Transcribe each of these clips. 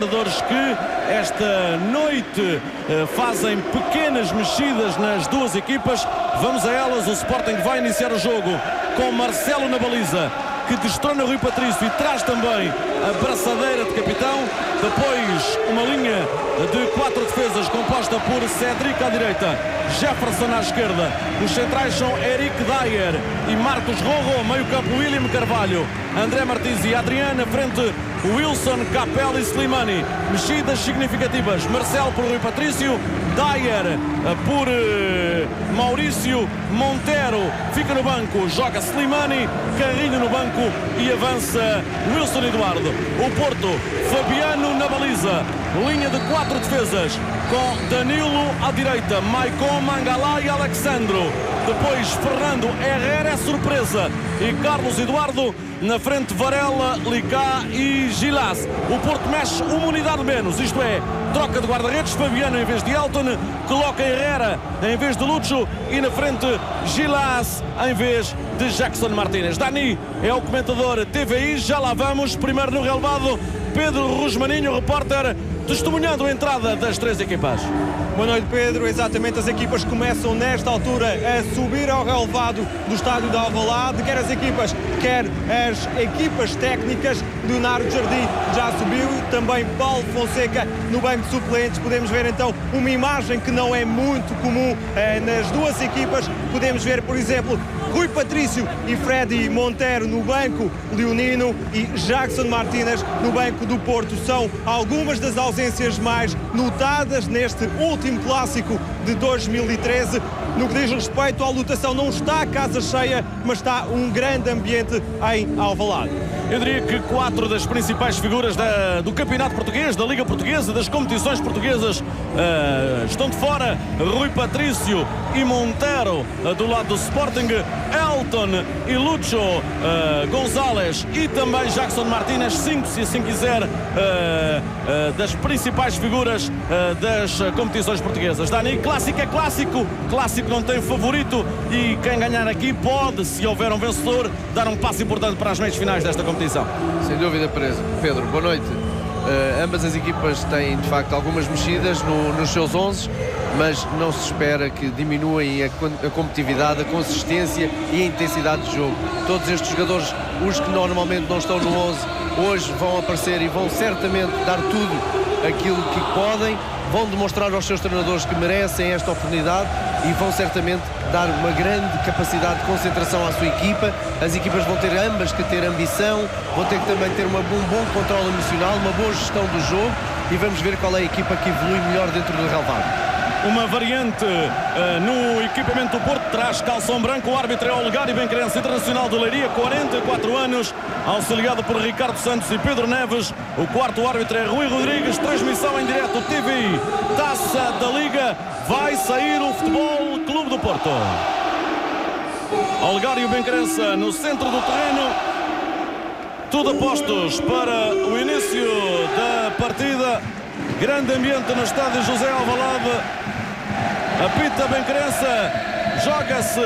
Jogadores que esta noite fazem pequenas mexidas nas duas equipas. Vamos a elas. O Sporting vai iniciar o jogo com Marcelo na baliza, que destrona Rui Patrício e traz também a braçadeira de capitão. Depois uma linha de 4 defesas composta por Cédric à direita, Jefferson à esquerda. Os centrais são Eric Dyer e Marcos Rojo. Meio campo William Carvalho, André Martins e Adriano. Na frente Wilson, Capel e Slimani. Mexidas significativas: Marcelo por Rui Patrício, Dyer por Maurício, Montero fica no banco, joga Slimani, Carrinho no banco e avança Wilson Eduardo. O Porto, Fabiano na baliza, linha de 4 defesas com Danilo à direita, Maicon, Mangala e Alexandro. Depois Fernando Herrera é surpresa e Carlos Eduardo. Na frente Varela, Licá e Gilas. O Porto mexe uma unidade menos, isto é, troca de guarda-redes, Fabiano em vez de Elton, coloca Herrera em vez de Lucho e na frente Gilas em vez de Jackson Martínez. Dani é o comentador TVI, já lá vamos. Primeiro no relevado, Pedro Rosmaninho, repórter, testemunhando a entrada das 3 equipas. Boa noite, Pedro. Exatamente, as equipas começam nesta altura a subir ao relevado do estádio de Alvalade. Quer as equipas, quer as equipas técnicas. Leonardo Jardim já subiu, também Paulo Fonseca no banco de suplentes. Podemos ver então uma imagem que não é muito comum nas duas equipas. Podemos ver, por exemplo, Rui Patrício e Freddy Montero no banco leonino e Jackson Martínez no banco do Porto. São algumas das ausências mais notadas neste último clássico de 2013. No que diz respeito à lotação, não está a casa cheia, mas está um grande ambiente em Alvalade. Eu diria que 4 das principais figuras do campeonato português, da Liga Portuguesa, das competições portuguesas estão de fora. Rui Patrício e Montero do lado do Sporting, Elton e Lucho Gonzalez e também Jackson Martínez, 5, se assim quiser, das principais figuras das competições portuguesas. Dani, clássico é clássico, clássico não tem favorito e quem ganhar aqui pode, se houver um vencedor, dar um passo importante para as meias finais desta competição. Sem dúvida, Pedro. Boa noite. Ambas as equipas têm de facto algumas mexidas nos seus 11, mas não se espera que diminuem a competitividade, a consistência e a intensidade de jogo. Todos estes jogadores, os que normalmente não estão no 11, hoje vão aparecer e vão certamente dar tudo aquilo que podem, vão demonstrar aos seus treinadores que merecem esta oportunidade e vão certamente dar uma grande capacidade de concentração à sua equipa. As equipas vão ter ambas que ter ambição, vão ter que também ter um bom controle emocional, uma boa gestão do jogo e vamos ver qual é a equipa que evolui melhor dentro do relevado. Uma variante no equipamento do Porto, traz calção branco. O árbitro é Olegário Benquerense, internacional de Leiria, 44 anos, auxiliado por Ricardo Santos e Pedro Neves. O quarto árbitro é Rui Rodrigues. Transmissão em direto TVI, Taça da Liga. Vai sair o Futebol Clube do Porto. Olegário Benquerense no centro do terreno. Tudo a postos para o início da partida. Grande ambiente no estádio José Alvalade. Apita Benquerense. Joga-se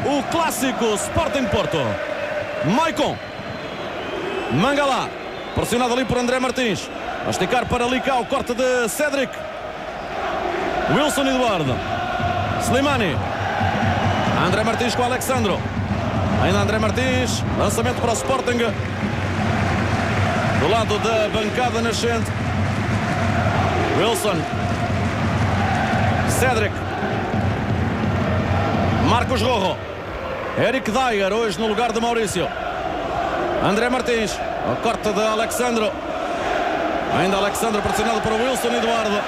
o clássico Sporting Porto. Maicon. Mangala. Pressionado ali por André Martins. A esticar para Licá. O corte de Cédric. Wilson Eduardo. Slimani. André Martins com Alexandro. Ainda André Martins. Lançamento para o Sporting. Do lado da bancada nascente. Wilson. Cédric. Marcos Rojo. Eric Dyer hoje no lugar de Maurício. André Martins. O corte de Alexandro. Ainda Alexandro pressionado para Wilson Eduardo.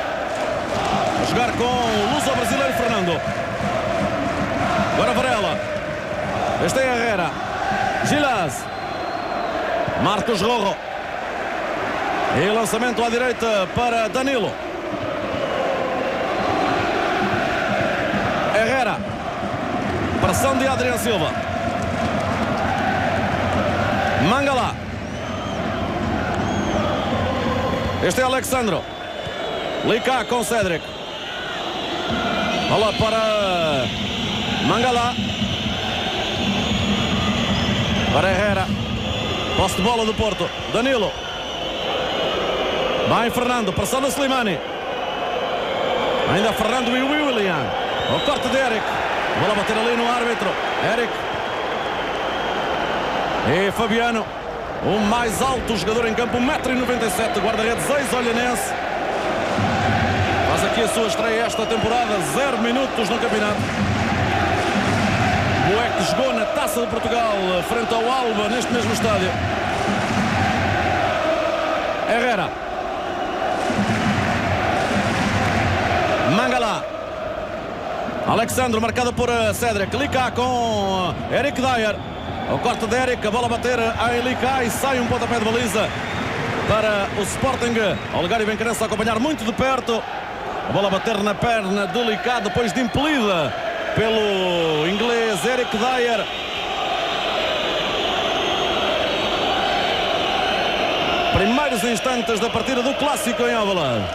A jogar com o luso-brasileiro Fernando. Agora Varela. Este é Herrera. Gilas. Marcos Rojo. E lançamento à direita para Danilo. Herrera. Pressão de Adriano Silva. Mangala. Este é Alexandro. Licá com Cédric. Bola para Mangala. Para Herrera. Posse de bola do Porto. Danilo. Vai Fernando, pressão no Slimani. Ainda Fernando e William. O corte de Eric. Bola a bater ali no árbitro. Eric. E Fabiano. O mais alto jogador em campo, 1,97 m, guarda-redes ex-olhanense. Faz aqui a sua estreia esta temporada, 0 minutos no campeonato. Bueck jogou na Taça de Portugal frente ao Alba, neste mesmo estádio. Herrera. Mangala. Alexandre, marcado por Cédric. Lika com Eric Dyer. O corte de Eric, a bola a bater a Lika e sai um pontapé de baliza para o Sporting. Olegário Benquerense a acompanhar muito de perto. A bola a bater na perna de Lika, depois de impelida pelo inglês Eric Dyer. Primeiros instantes da partida do Clássico em Alvalade.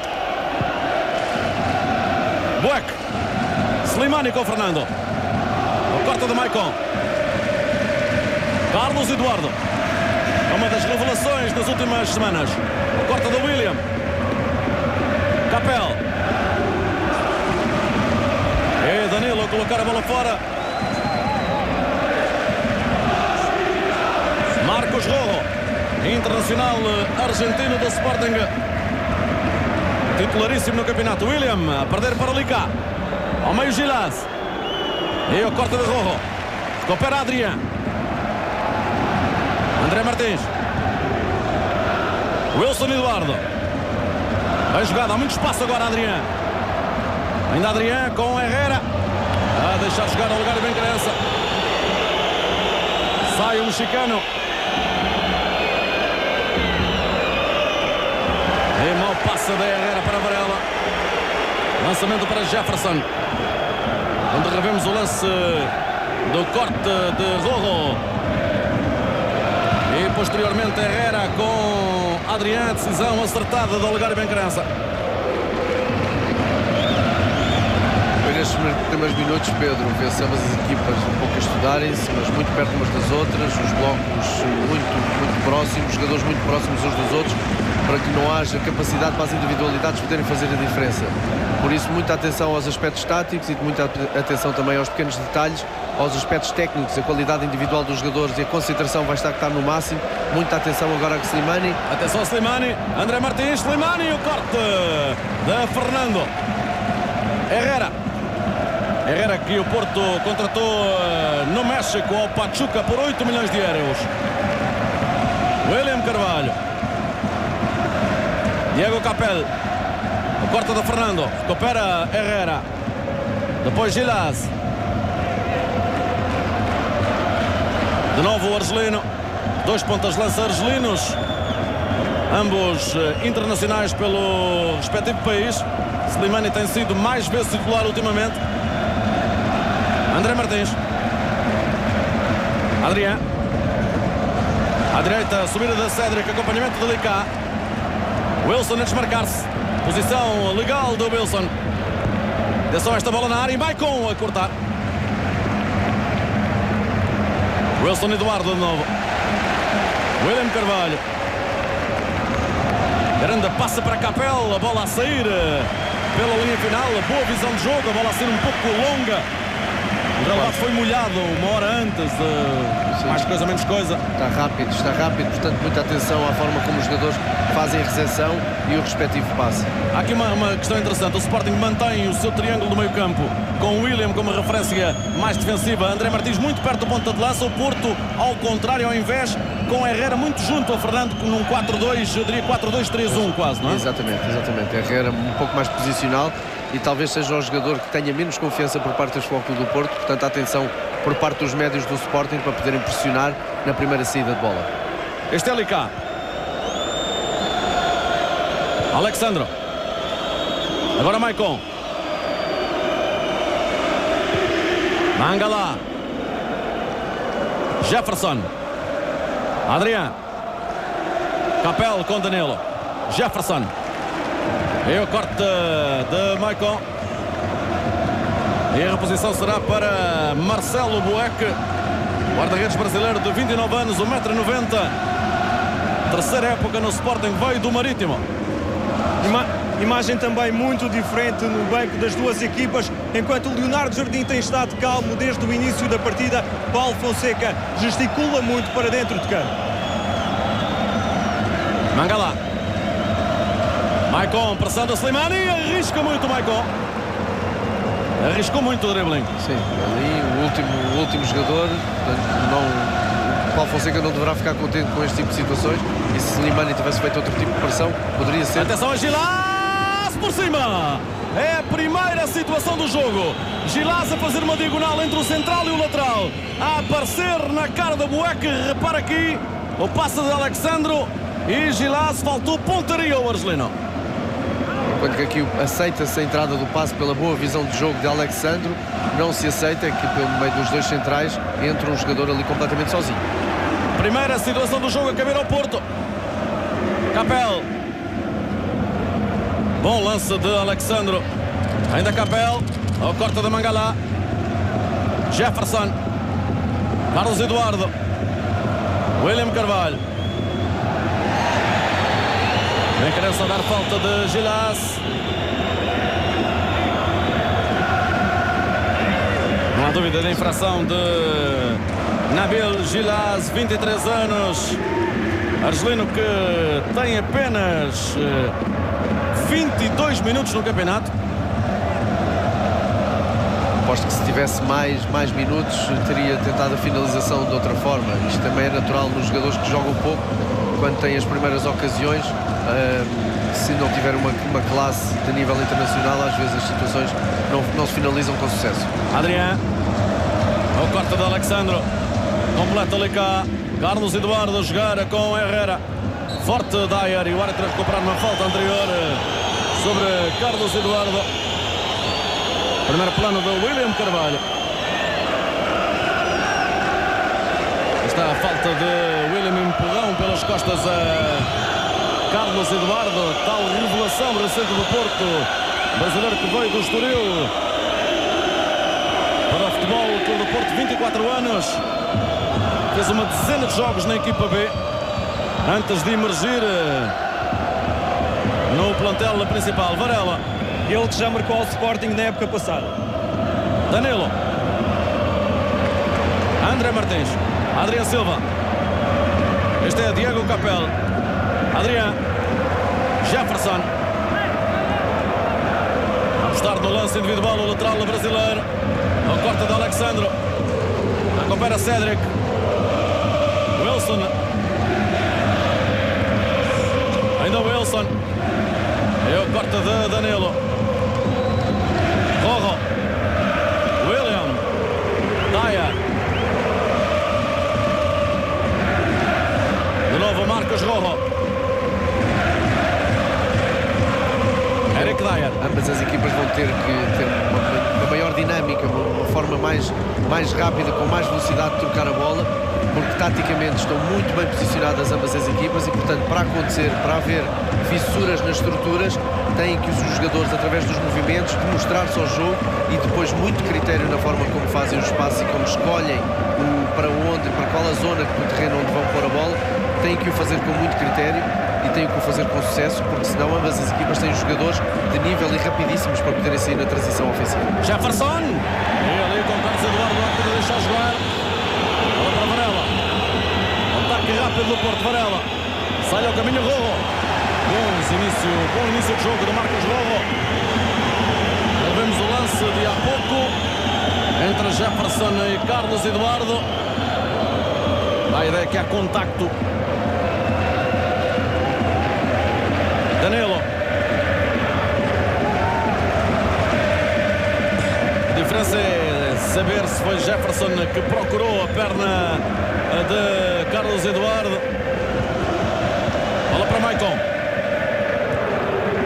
Bueck. Slimani com Fernando. O corte de Maicon. Carlos Eduardo. Uma das revelações das últimas semanas. O corte do William. Capel. E Danilo a colocar a bola fora. Marcos Rojo, internacional argentino do Sporting. Titularíssimo no campeonato. William a perder para Lika. Ao meio Gilás. E o corte de Rojo. Recupera Adrián. André Martins. Wilson Eduardo. Bem jogado, há muito espaço agora Adrián. Ainda Adrián com Herrera. A deixar jogar no lugar de Benquerense. Sai o mexicano. E mau passe da Herrera para Varela. Lançamento para Jefferson. Onde revemos o lance do corte de Rojo. E posteriormente Herrera com Adrián, decisão acertada do Olegário Benquerense. Nestes primeiros minutos, Pedro, vê-se ambas as equipas um pouco a estudarem-se, mas muito perto umas das outras, os blocos muito próximos, jogadores muito próximos uns dos outros, para que não haja capacidade para as individualidades poderem fazer a diferença. Por isso, muita atenção aos aspectos táticos e muita atenção também aos pequenos detalhes, aos aspectos técnicos, a qualidade individual dos jogadores e a concentração vai estar no máximo. Muita atenção agora a Slimani. Atenção a Slimani, André Martins, Slimani, o corte de Fernando. Herrera que o Porto contratou no México ao Pachuca por 8 milhões de euros. William Carvalho. Diego Capel. O corte de Fernando. Recupera Herrera. Depois Gilás. De novo o argelino. 2 pontas de lança argelinos. Ambos internacionais pelo respectivo país. Slimani tem sido mais vezes titular ultimamente. André Martins. Adrián. À direita, subida da Cédric, acompanhamento de Lika. Wilson a desmarcar-se. Posição legal do Wilson. Atenção a esta bola na área e Maicon a cortar. Wilson Eduardo de novo. William Carvalho. Grande passa para Capel. A bola a sair pela linha final. Boa visão de jogo. A bola a sair um pouco longa. O relevado foi molhado uma hora antes. Mais coisa, menos coisa. Está rápido. Portanto, muita atenção à forma como os jogadores fazem a recepção e o respectivo passe. Há aqui uma questão interessante. O Sporting mantém o seu triângulo do meio campo com o William como referência mais defensiva. André Martins muito perto do ponta de lança. O Porto, ao contrário, ao invés, com Herrera muito junto ao Fernando, num 4-2, eu diria 4-2-3-1 quase, não é? Exatamente. Herrera um pouco mais posicional e talvez seja o jogador que tenha menos confiança por parte do Futebol Clube do Porto. Portanto, atenção por parte dos médios do Sporting para poderem pressionar na primeira saída de bola. Este é Lika. Alexandro. Agora Maicon. Mangala. Jefferson. Adrián. Capel com Danilo. Jefferson. E o corte de Maicon. E a reposição será para Marcelo Bueck, guarda-redes brasileiro de 29 anos, 1,90 m. Terceira época no Sporting, veio do Marítimo. Imagem também muito diferente no banco das duas equipas, enquanto o Leonardo Jardim tem estado calmo desde o início da partida. Paulo Fonseca gesticula muito para dentro de campo. Mangala. Maicon, pressão do Slimani, arrisca muito o Maicon. Arriscou muito o dribbling. Sim, ali o último jogador, portanto, Paulo Fonseca não deverá ficar contente com este tipo de situações, e se Slimani tivesse feito outro tipo de pressão, poderia ser. Atenção a Gilás por cima. É a primeira situação do jogo. Gilás a fazer uma diagonal entre o central e o lateral, a aparecer na cara da Bueque. Repara aqui o passe de Alexandro e Gilás, faltou pontaria ao argelino. Enquanto que aqui aceita-se a entrada do passe pela boa visão de jogo de Alexandro, não se aceita que pelo meio dos dois centrais entre um jogador ali completamente sozinho. Primeira situação do jogo a caber ao Porto. Capel. Bom lance de Alexandro. Ainda Capel. Ao corte da Mangala. Jefferson. Carlos Eduardo. William Carvalho. Vem querer só dar falta de Gilás. Não há dúvida da infração de Nabil Gilás, 23 anos. Argelino que tem apenas 22 minutos no campeonato. Aposto que se tivesse mais minutos teria tentado a finalização de outra forma. Isto também é natural nos jogadores que jogam pouco, quando têm as primeiras ocasiões. Se não tiver uma classe de nível internacional, às vezes as situações não se finalizam com sucesso. Adrián, ao corte de Alexandro, completa ali cá Carlos Eduardo a jogar com Herrera. Forte Dyer e o árbitro a recuperar uma falta anterior sobre Carlos Eduardo. Primeiro plano do William Carvalho. Está a falta de William, empurrão pelas costas a Carlos Eduardo, tal revelação recente do Porto, brasileiro que veio do Estoril para o Futebol Clube do Porto, 24 anos, fez uma dezena de jogos na equipa B antes de emergir no plantel principal. Varela. Ele que já marcou ao Sporting na época passada. Danilo. André Martins. Adrián Silva. Este é Diego Capel. Adrián. Jefferson. A apostar no lance individual o lateral brasileiro. Ao corte de Alexandro. Recupera Cédric. Wilson. Ainda o Wilson. É o corte de Danilo. Rojo. William. Dyer. De novo Marcos Rojo. Eric Dyer. Ambas as equipas vão ter que ter uma maior dinâmica, uma forma mais rápida, com mais velocidade de trocar a bola, porque taticamente estão muito bem posicionadas ambas as equipas e, portanto, para acontecer, para haver fissuras nas estruturas, têm que os jogadores, através dos movimentos, demonstrar-se ao jogo e depois muito critério na forma como fazem os passos e como escolhem para qual a zona do terreno onde vão pôr a bola, têm que o fazer com muito critério e têm que o fazer com sucesso, porque senão ambas as equipas têm jogadores de nível e rapidíssimos para poderem sair na transição ofensiva. Jefferson. E ali com Carlos Eduardo para deixar jogar. Bola para Varela. Ataque rápido do Porto. Varela. Sai ao caminho Rojo. Bom início de jogo de Marcos Rojo. Vemos o lance de há pouco entre Jefferson e Carlos Eduardo. A ideia é que há contacto. Danilo. A diferença é saber se foi Jefferson que procurou a perna de Carlos Eduardo. Bola para Maicon.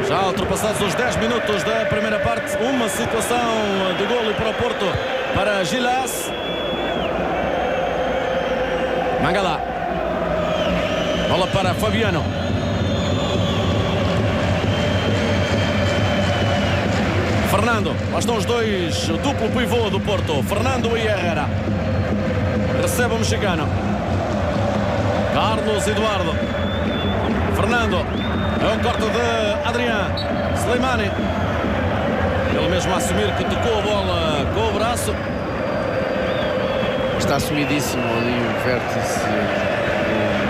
Já ultrapassados os 10 minutos da primeira parte, uma situação de golo para o Porto, para Gilás. Mangala. Bola para Fabiano. Fernando. Lá estão os dois, o duplo pivô do Porto, Fernando e Herrera. Recebe o mexicano. Carlos Eduardo. Fernando. É o corte de Adrián. Slimani. Ele mesmo a assumir que tocou a bola com o braço. Está assumidíssimo ali o vértice,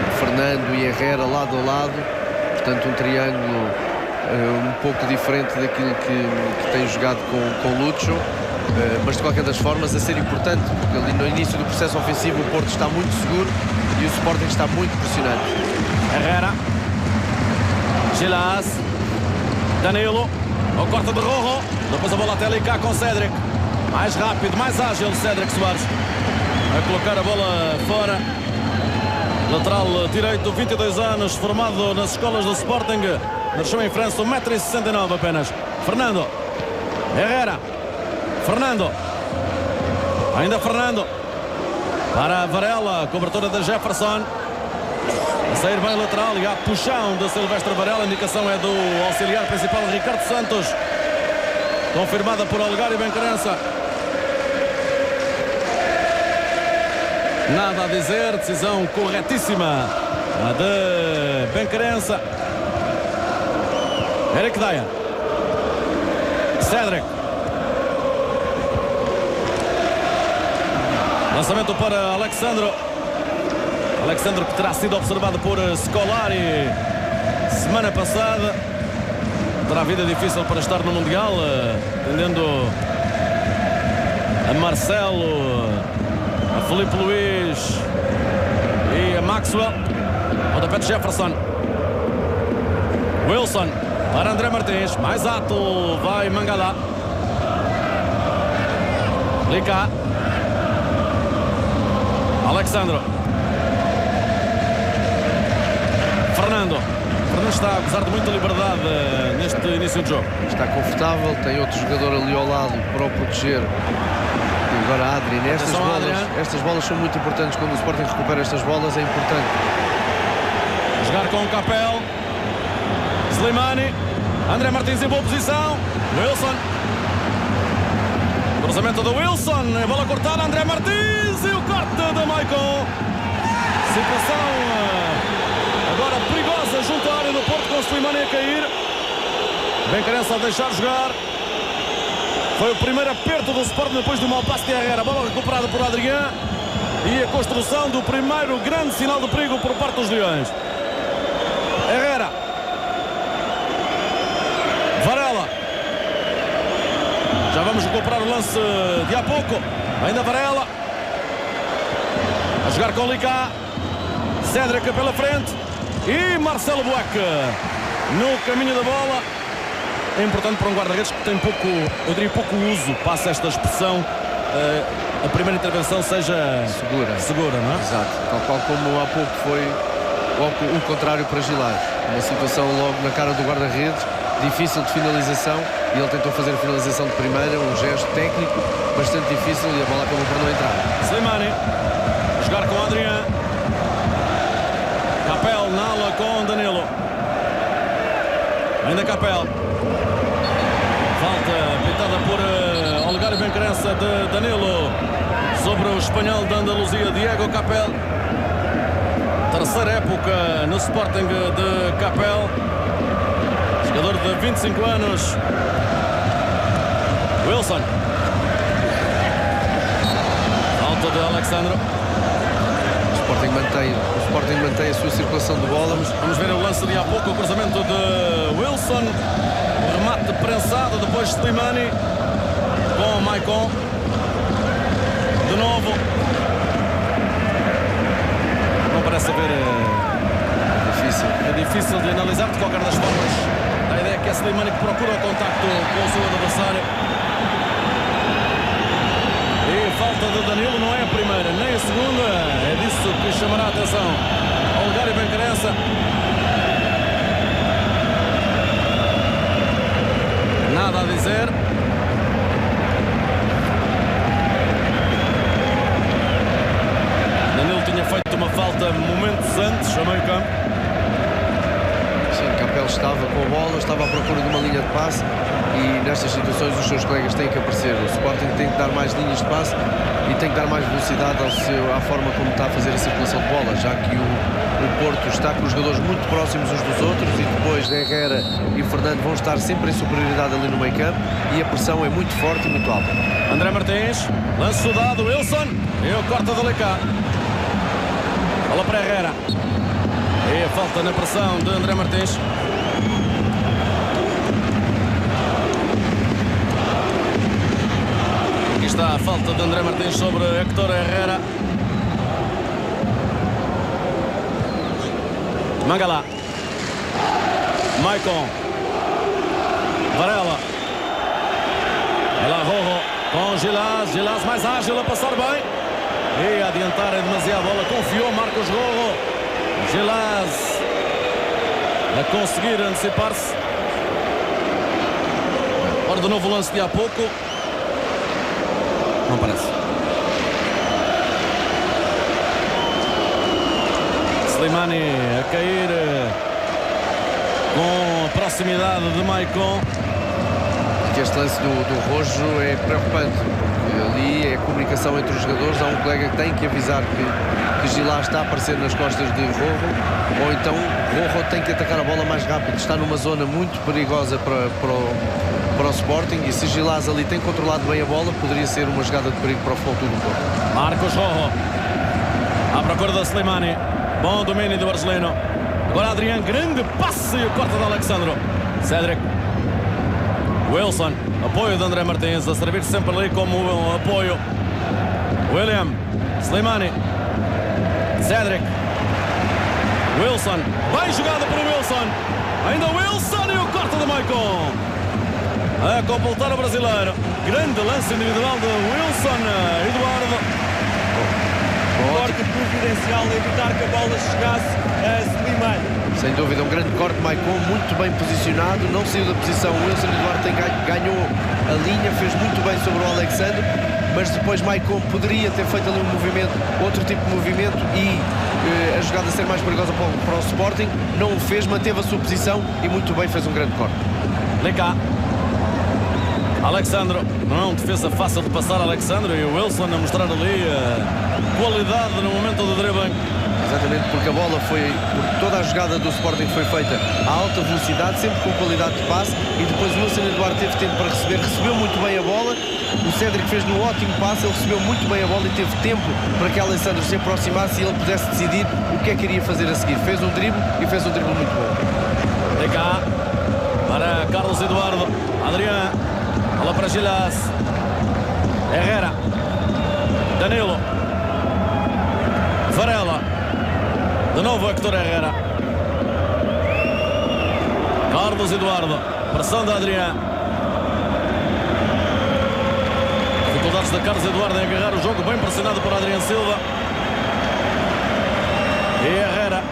o Fernando e Herrera lado a lado. Portanto, um triângulo um pouco diferente daquilo que tem jogado com Lucho. Mas de qualquer das formas a ser importante, porque ali no início do processo ofensivo o Porto está muito seguro e o Sporting está muito pressionante. Herrera, Gilas, Danilo, o corte de Rojo, depois a bola até ali cá com Cédric, mais rápido, mais ágil Cédric Soares, a colocar a bola fora. Lateral direito, 22 anos, formado nas escolas do Sporting, nasceu em França, 1,69 m apenas. Fernando, Herrera, Fernando, ainda Fernando, para Varela, cobertura de Jefferson, a sair bem lateral e há puxão de Silvestre Varela, a indicação é do auxiliar principal Ricardo Santos, confirmada por Olegário Benquerença. Nada a dizer, decisão corretíssima a de Benquerença. Eric Dyer, Cédric, lançamento para Alexandro. Alexandro que terá sido observado por Scolari semana passada. Terá vida difícil para estar no Mundial, tendendo a Marcelo, a Filipe Luís e a Maxwell. Rodapé de Jefferson. Wilson para André Martins. Mais alto vai Mangala. Lica. Alexandro. Fernando está a gozar de muita liberdade neste início do jogo. Está confortável, tem outro jogador ali ao lado para o proteger. E agora Adri, estas bolas são muito importantes. Quando o Sporting recupera estas bolas é importante. Jogar com o Capel. Slimani. André Martins em boa posição. Wilson. Cruzamento do Wilson. A bola cortada. André Martins e o corte de Maicon. Situação agora perigosa junto à área do Porto, com o Slimani a cair. Benquerença a deixar jogar. Foi o primeiro aperto do Sporting depois do mau passe de Herrera. A bola recuperada por Adrián. E a construção do primeiro grande sinal de perigo por parte dos Leões. Herrera. Varela. Já vamos recuperar o lance de há pouco. Ainda Varela. A jogar com Lica. Cédric pela frente. E Marcelo Bueck no caminho da bola. É importante para um guarda-redes que tem pouco, eu diria pouco uso, passa esta expressão, a primeira intervenção seja segura, não é? Exato, tal qual como há pouco foi o contrário para Gilar. Uma situação logo na cara do guarda-redes, difícil de finalização, e ele tentou fazer a finalização de primeira, um gesto técnico bastante difícil e a bola acabou por não entrar. Slimani a jogar com Adrián. Capel na ala com Danilo. Ainda Capel. Falta pitada por Olegário Benquerença de Danilo sobre o espanhol da Andaluzia, Diego Capel. Terceira época no Sporting de Capel. Jogador de 25 anos. Wilson. Falta de Alexandro. O Sporting mantém a sua circulação de bola. Vamos ver o lance de há pouco, o cruzamento de Wilson. O remate prensado, depois Slimani com Maicon. De novo. Não parece haver... É difícil de analisar, de qualquer das formas. A ideia é que é Slimani que procura o contacto com o seu adversário. E falta de Danilo, não é a primeira nem a segunda. É disso que chamará a atenção Olegário Benquerença. Nada a dizer. Danilo tinha feito uma falta momentos antes, a meio campo. Sim, Capel estava com a bola, estava à procura de uma linha de passe. E nestas situações os seus colegas têm que aparecer. O Sporting tem que dar mais linhas de passe e tem que dar mais velocidade à forma como está a fazer a circulação de bola, já que o Porto está com os jogadores muito próximos uns dos outros e depois Herrera e Fernando vão estar sempre em superioridade ali no meio campo e a pressão é muito forte e muito alta. André Martins, lance soldado, Wilson, e o corta de Lecá. Bola para Herrera. E a falta na pressão de André Martins. Aqui está a falta de André Martins sobre Héctor Herrera. Mangala. Maicon. Varela. Ela Rojo com Gilás. Gilás mais ágil a passar bem. E a adiantar é demasiado a bola. Confiou Marcos Rojo. Gilás a conseguir antecipar-se. Ora, de novo o lance de há pouco. Não parece. Slimani a cair com a proximidade de Maicon. Este lance do Rojo é preocupante, porque ali é a comunicação entre os jogadores. Há um colega que tem que avisar que Gilás está a aparecer nas costas de Rojo, ou então Rojo tem que atacar a bola mais rápido. Está numa zona muito perigosa para o Sporting e se Gilás ali tem controlado bem a bola, poderia ser uma jogada de perigo para o futuro do Porto. Marcos Rojo à procura da Slimani. Bom domínio do argelino. Agora Adrián, grande passe e o corte de Alexandro. Cédric. Wilson, apoio de André Martins, a servir sempre ali como um apoio. William, Slimani, Cédric, Wilson, bem jogada por Wilson, ainda Wilson e o corte de Maicon. A completar o brasileiro. Grande lance individual de Wilson, Eduardo. Corte providencial a evitar que a bola chegasse a Slimani. Sem dúvida, um grande corte, Maicon, muito bem posicionado, não saiu da posição. Wilson Eduardo ganhou a linha, fez muito bem sobre o Alexandre, mas depois Maicon poderia ter feito ali um movimento, outro tipo de movimento e a jogada ser mais perigosa para o Sporting. Não o fez, manteve a sua posição e muito bem, fez um grande corte. Lecá. Alexandro, não é um defesa fácil de passar, Alexandro, e o Wilson a mostrar ali a qualidade no momento do dribbling. Exatamente, porque a bola porque toda a jogada do Sporting foi feita a alta velocidade, sempre com qualidade de passe, e depois o Wilson Eduardo teve tempo para receber, recebeu muito bem a bola, o Cédric fez um ótimo passe, ele recebeu muito bem a bola e teve tempo para que Alexandre se aproximasse e ele pudesse decidir o que é que iria fazer a seguir. Fez um drible e fez um drible muito bom. De cá, para Carlos Eduardo, Adrián, bola para Gilás, Herrera, Danilo, Varela, de novo Héctor Herrera, Carlos Eduardo, pressão de Adrián, dificuldades de Carlos Eduardo em agarrar o jogo, bem pressionado por Adrián Silva. E Herrera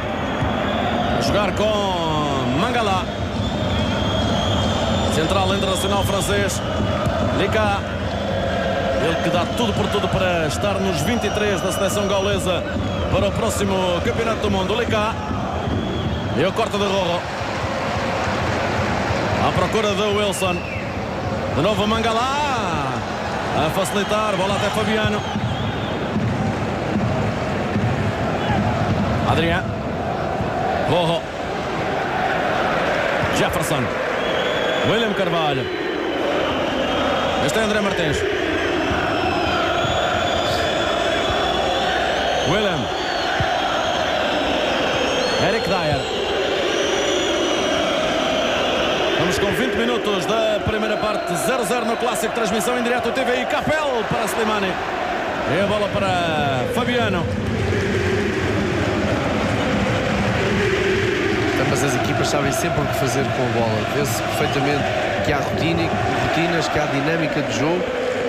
a jogar com Mangala, central internacional francês. Lecá, ele que dá tudo por tudo para estar nos 23 da seleção gaulesa para o próximo Campeonato do Mundo. Lecá e o corte de Rojo à procura de Wilson, de novo Mangala a facilitar, bola até Fabiano. Adrián, Rojo, Jefferson, William Carvalho, este é André Martins, William, Eric Dyer. Vamos com 20 minutos da primeira parte, 0-0 no Clássico, transmissão em direto TVI. Capel para Slimani e a bola para Fabiano. Mas as equipas sabem sempre o que fazer com a bola. Vê-se perfeitamente que há rotinas, que há dinâmica de jogo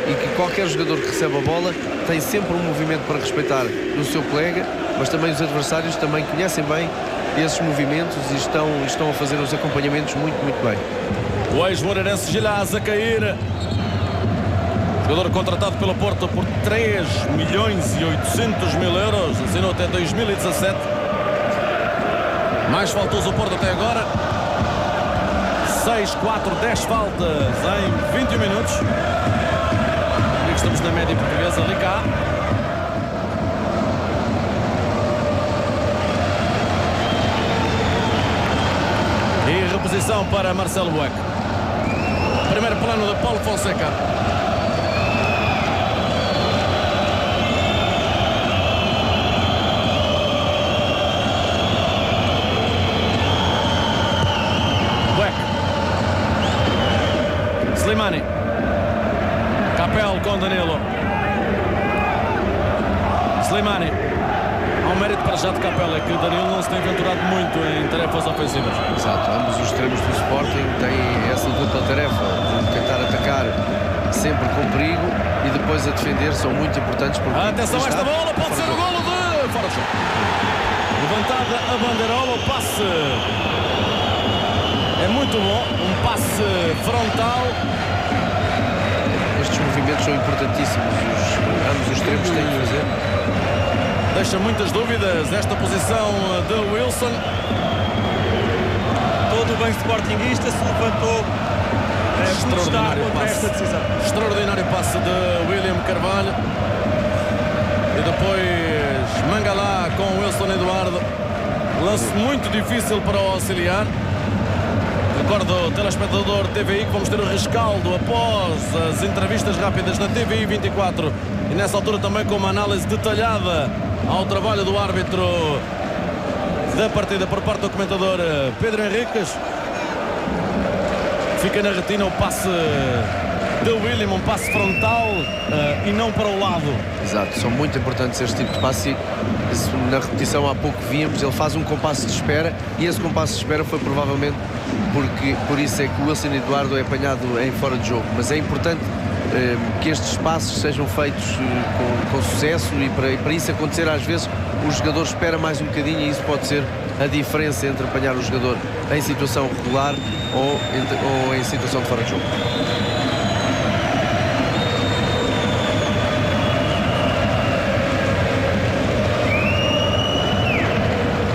e que qualquer jogador que recebe a bola tem sempre um movimento para respeitar do seu colega, mas também os adversários também conhecem bem esses movimentos e estão a fazer os acompanhamentos muito, muito bem. O ex-moreirense Gilás a cair. Jogador contratado pelo Porto por 3.800.000 euros, assinou até 2017. Mais faltoso o Porto até agora. 6, 4, 10 faltas em 21 minutos. Estamos na média portuguesa. Ali cá. posição para Marcelo Bueck. Primeiro plano de Paulo Fonseca. Bueck. Slimani. Capel com Danilo. Slimani. Há um mérito para já de Capel, é que Danilo não se tem aventurado muito em tarefas ofensivas. Exato, ambos os extremos do Sporting têm essa dupla tarefa de tentar atacar sempre com perigo e depois a defender, são muito importantes. Porque atenção a esta bola, pode ser o golo de fora de jogo. Levantada a bandeirola, o passe é muito bom, um passe frontal. Estes movimentos são importantíssimos, ambos os extremos têm que fazer. Deixa muitas dúvidas esta posição de Wilson. Todo o banco sportinguista se levantou a protestar contra esta decisão. Extraordinário passe de William Carvalho. E depois Mangalá com Wilson Eduardo. Lance muito difícil para o auxiliar. Recordo, telespectador TVI, que vamos ter o rescaldo após as entrevistas rápidas da TVI 24. E nessa altura também com uma análise detalhada ao trabalho do árbitro da partida por parte do comentador Pedro Henriques. Fica na retina o passe de William, um passe frontal e não para o lado. Exato, são muito importantes este tipo de passe. Na repetição há pouco víamos, ele faz um compasso de espera e esse compasso de espera foi provavelmente por isso é que o Wilson Eduardo é apanhado em fora de jogo. Mas é importante que estes passos sejam feitos com sucesso e para isso acontecer às vezes o jogador espera mais um bocadinho e isso pode ser a diferença entre apanhar o jogador em situação regular ou em situação de fora de jogo.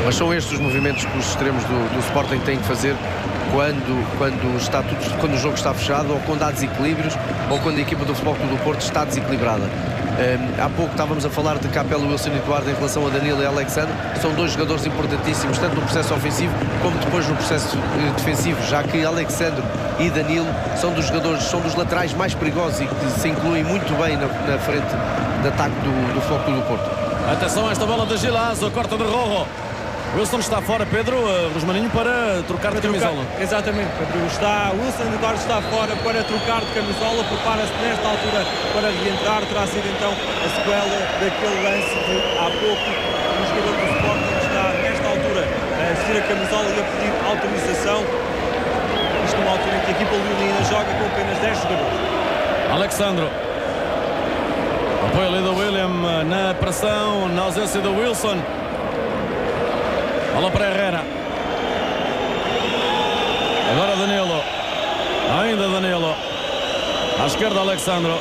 Mas são estes os movimentos que os extremos do Sporting têm que fazer quando o jogo está fechado, ou quando há desequilíbrios, ou quando a equipa do Futebol Clube do Porto está desequilibrada. Há pouco estávamos a falar de Capel e Wilson Eduardo em relação a Danilo e Alexandre. São dois jogadores importantíssimos, tanto no processo ofensivo como depois no processo defensivo, já que Alexandre e Danilo são dos laterais mais perigosos e que se incluem muito bem na frente de ataque do Futebol Clube do Porto. Atenção a esta bola de Gilazo, corta de Rojo. Wilson está fora, Pedro, Rosmaninho para trocar de camisola. Exatamente, Pedro. Wilson Eduardo está fora para trocar de camisola, prepara-se nesta altura para reentrar. Terá sido então a sequela daquele lance de há pouco. O jogador do Sporting está nesta altura a vestir a camisola e a pedir autorização. Isto numa altura em que a equipa leonina joga com apenas 10 jogadores. Alexandro. Apoio ali do William na pressão, na ausência do Wilson. Bola para Herrera. Agora Danilo. Ainda Danilo. À esquerda Alexandro.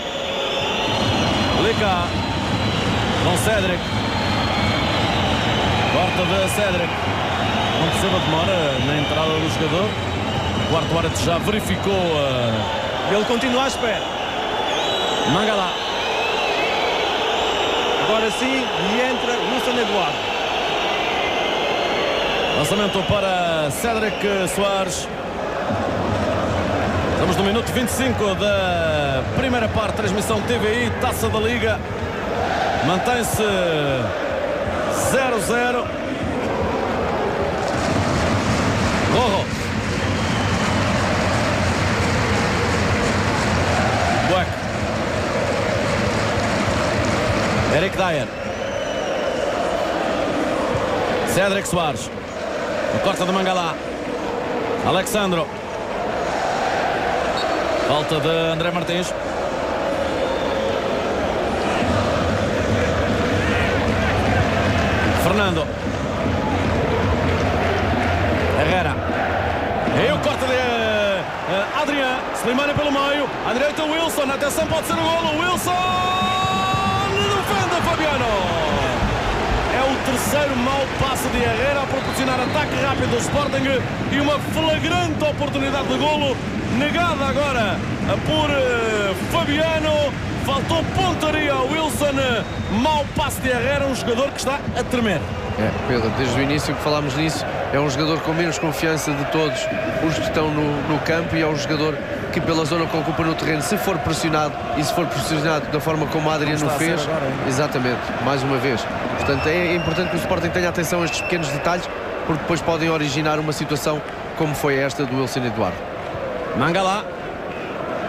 Lica. Com Cédric. Corta de Cédric. Não percebe a demora na entrada do jogador. O quarto árbitro já verificou. Ele continua à espera. Mangalá. Agora sim, e entra Wilson Eduardo. Lançamento para Cédric Soares. Estamos no minuto 25 da primeira parte. Transmissão TVI, Taça da Liga. Mantém-se 0-0. Rojo. Bueck. Eric Dyer. Cédric Soares. A corta de Mangalá. Alexandro. Falta de André Martins. Fernando. Herrera. E o corte de Adrián. Slimani pelo meio. À direita Wilson. Atenção, pode ser o golo. Wilson. Defende Fabiano. É o terceiro mau passe de Herrera a proporcionar ataque rápido ao Sporting e uma flagrante oportunidade de golo negada agora por Fabiano. Faltou pontaria ao Wilson. Mau passe de Herrera, um jogador que está a tremer. Pedro, desde o início que falámos nisso, é um jogador com menos confiança de todos os que estão no campo e é um jogador que pela zona que ocupa no terreno, se for pressionado e se for pressionado da forma como a Adriano fez, exatamente, mais uma vez. Portanto, é importante que o Sporting tenha atenção a estes pequenos detalhes, porque depois podem originar uma situação como foi esta do Wilson Eduardo. Mangala,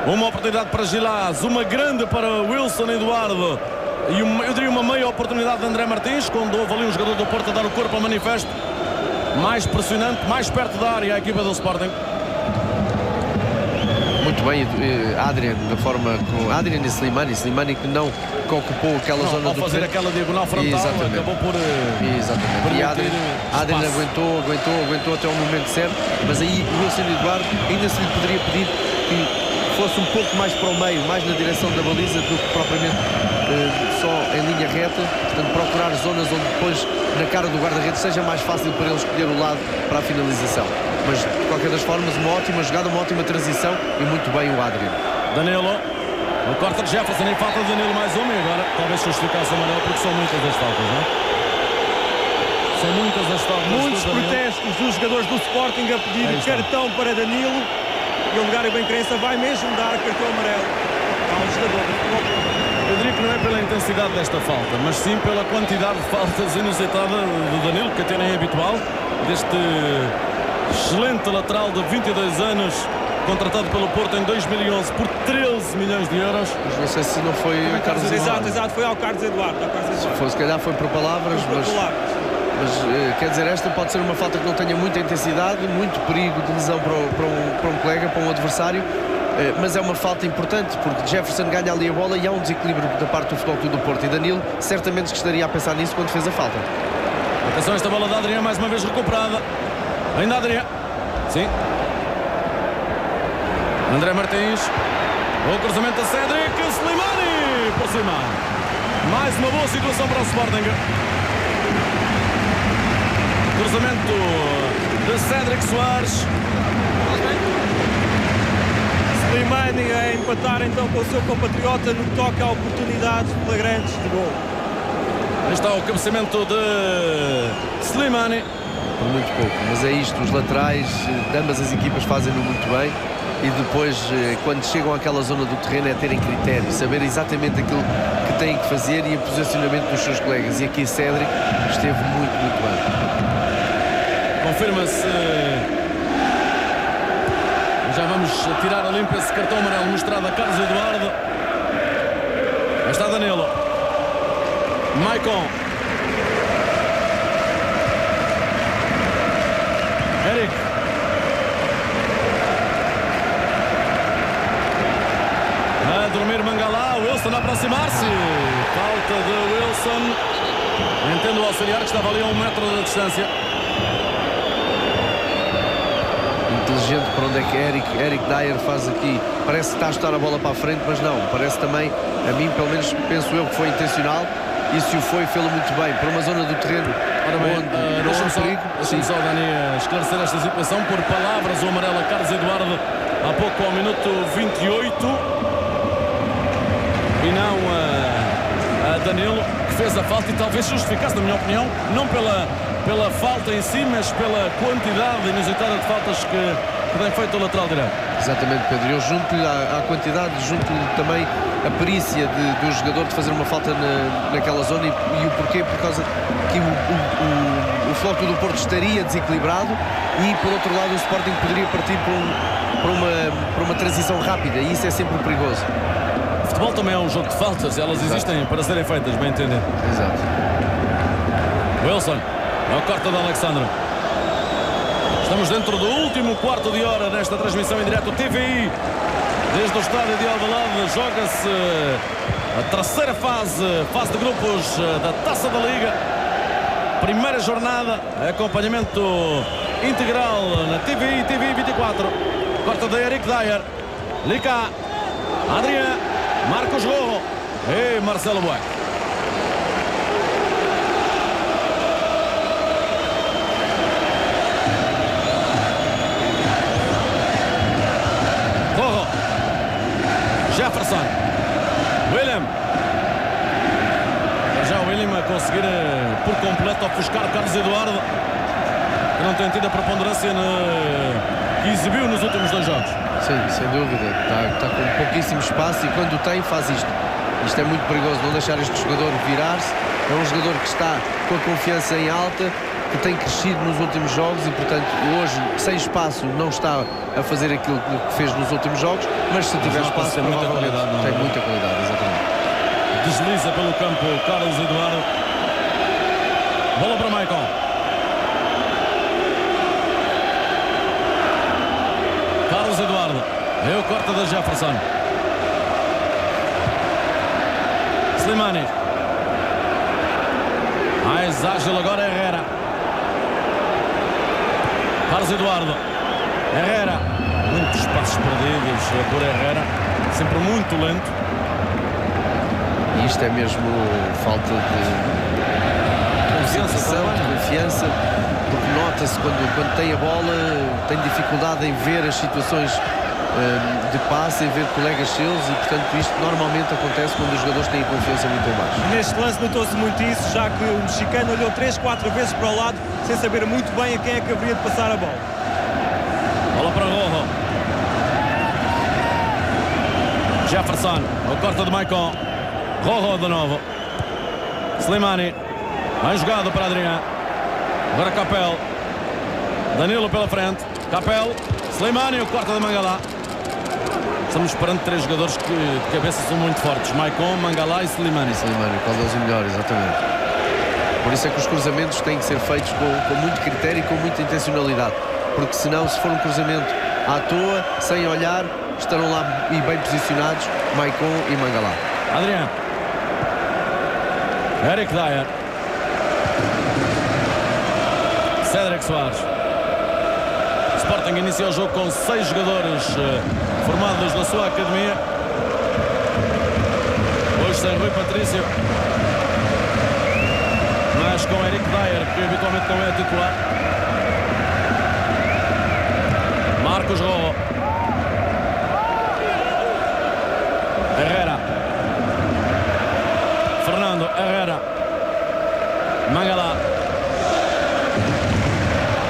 uma oportunidade para Gilás, uma grande para Wilson Eduardo e eu diria uma meia oportunidade de André Martins, quando houve ali um jogador do Porto a dar o corpo ao manifesto. Mais pressionante, mais perto da área a equipa do Sporting. Muito bem, Adrian, da forma com Adrian e Slimani que não ocupou aquela zona do fazer aquela diagonal frontal, acabou por exatamente. E Adrian aguentou até o momento certo, mas aí o Wilson Eduardo ainda se lhe poderia pedir que fosse um pouco mais para o meio, mais na direção da baliza do que propriamente só em linha reta. Portanto, procurar zonas onde depois na cara do guarda-redes seja mais fácil para ele escolher o lado para a finalização. Mas de qualquer das formas, uma ótima jogada, uma ótima transição e muito bem o Adriano. Danilo, o corte de Jefferson, em falta de Danilo mais uma, e agora talvez justificasse o amarelo, porque são muitas as faltas, não é? São muitas as faltas. Muitos protestos dos jogadores do Sporting a pedir cartão para Danilo, e o lugar e bem crença vai mesmo dar cartão amarelo ao jogador do futebol. Eu diria que não é pela intensidade desta falta, mas sim pela quantidade de faltas inusitada do Danilo, que até nem é habitual, deste excelente lateral de 22 anos, contratado pelo Porto em 2011 por 13 milhões de euros. Mas não sei se não foi o Carlos Eduardo. Exato, foi ao Carlos Eduardo. Se calhar foi por palavras, mas quer dizer, esta pode ser uma falta que não tenha muita intensidade, muito perigo de lesão para um colega, para um adversário. Mas é uma falta importante, porque Jefferson ganha ali a bola e há um desequilíbrio da parte do Futebol Clube do Porto, e Danilo certamente que estaria a pensar nisso quando fez a falta. Atenção, esta bola da Adriano mais uma vez recuperada. Ainda Adriano. Sim. André Martins. O cruzamento a Cédric. Slimani por cima. Mais uma boa situação para o Sporting. Cruzamento de Cédric Soares. Slimani a empatar então com o seu compatriota no que toca a oportunidades flagrantes de gol. Aí está o cabeceamento de Slimani. Por muito pouco, mas é isto, os laterais de ambas as equipas fazem-no muito bem, e depois quando chegam àquela zona do terreno é terem critério, saber exatamente aquilo que têm que fazer e o posicionamento dos seus colegas, e aqui Cédric esteve muito bem. Confirma-se. Já vamos tirar a limpo esse cartão amarelo mostrado a Carlos Eduardo. Aí está Danilo. Maicon. Eric. A dormir Mangala. Wilson a aproximar-se. Falta de Wilson. Entendo o auxiliar que estava ali a 1 metro de distância. Inteligente para onde é que Eric Dyer faz aqui. Parece que está a chutar a bola para a frente, mas não. Parece também, a mim pelo menos penso eu que foi intencional. E se o foi, fê-lo muito bem. Para uma zona do terreno onde deixa-me só, Dani, esclarecer esta situação. Por palavras, o amarelo a Carlos Eduardo há pouco, ao minuto 28. E não a Danilo, que fez a falta e talvez justificasse, na minha opinião, não pela falta em si, mas pela quantidade inusitada de faltas que tem feito o lateral direito. Exatamente, Pedro. Eu junto-lhe à quantidade, junto-lhe também a perícia do jogador de fazer uma falta naquela zona, e o porquê? Por causa que o Futebol do Porto estaria desequilibrado e, por outro lado, o Sporting poderia partir para uma transição rápida, e isso é sempre perigoso. O futebol também é um jogo de faltas, elas existem para serem feitas, bem entender. Exato. Wilson, é o corte de Alexandre. Estamos dentro do último quarto de hora nesta transmissão em direto TVI. Desde o estádio de Alvalade joga-se a terceira fase de grupos da Taça da Liga. Primeira jornada, acompanhamento integral na TVI 24. Corta de Eric Dyer. Lica, Adriano, Marcos Rojo e Marcelo Boy. Jefferson, William. Já o William William a conseguir por completo ofuscar Carlos Eduardo, que não tem tido a preponderância que exibiu nos últimos 2 jogos. Sim, sem dúvida. Está com pouquíssimo espaço e quando tem faz isto. Isto é muito perigoso, não deixar este jogador virar-se. É um jogador que está com a confiança em alta, que tem crescido nos últimos jogos e, portanto, hoje, sem espaço, não está a fazer aquilo que fez nos últimos jogos, mas se tiver espaço, tem muita qualidade. Tem muita qualidade, exatamente. Desliza pelo campo Carlos Eduardo. Bola para Maicon. Carlos Eduardo. É o corte da Jefferson. Slimani. Mais ágil agora Herrera. Carlos Eduardo. Herrera. Muitos passos perdidos por Herrera. Sempre muito lento. E isto é mesmo falta de confiança, porque nota-se quando tem a bola, tem dificuldade em ver as situações de passe, em ver colegas seus e, portanto, isto normalmente acontece quando os jogadores têm confiança muito em baixo. Neste lance notou-se muito isso, já que o mexicano olhou 3, 4 vezes para o lado, sem saber muito bem a quem é que haveria de passar a bola. Bola para Rojo. Jefferson, o corte de Maicon. Rojo de novo. Slimani. Bem jogado para Adrián. Agora Capel. Danilo pela frente. Capel. Slimani, o corte de Mangala. Estamos perante 3 jogadores que de cabeça são muito fortes. Maicon, Mangala e Slimani. Qual deles o melhor, exatamente. Por isso é que os cruzamentos têm que ser feitos com muito critério e com muita intencionalidade. Porque senão, se for um cruzamento à toa, sem olhar, estarão lá e bem posicionados Maicon e Mangala. Adrián. Eric Dyer. Cédric Soares. Sporting inicia o jogo com 6 jogadores formados na sua academia. Hoje sem Rui Patrício, mas com Eric Dyer, que habitualmente não é titular. Marcos Rojo. Herrera. Fernando Herrera. Mangala.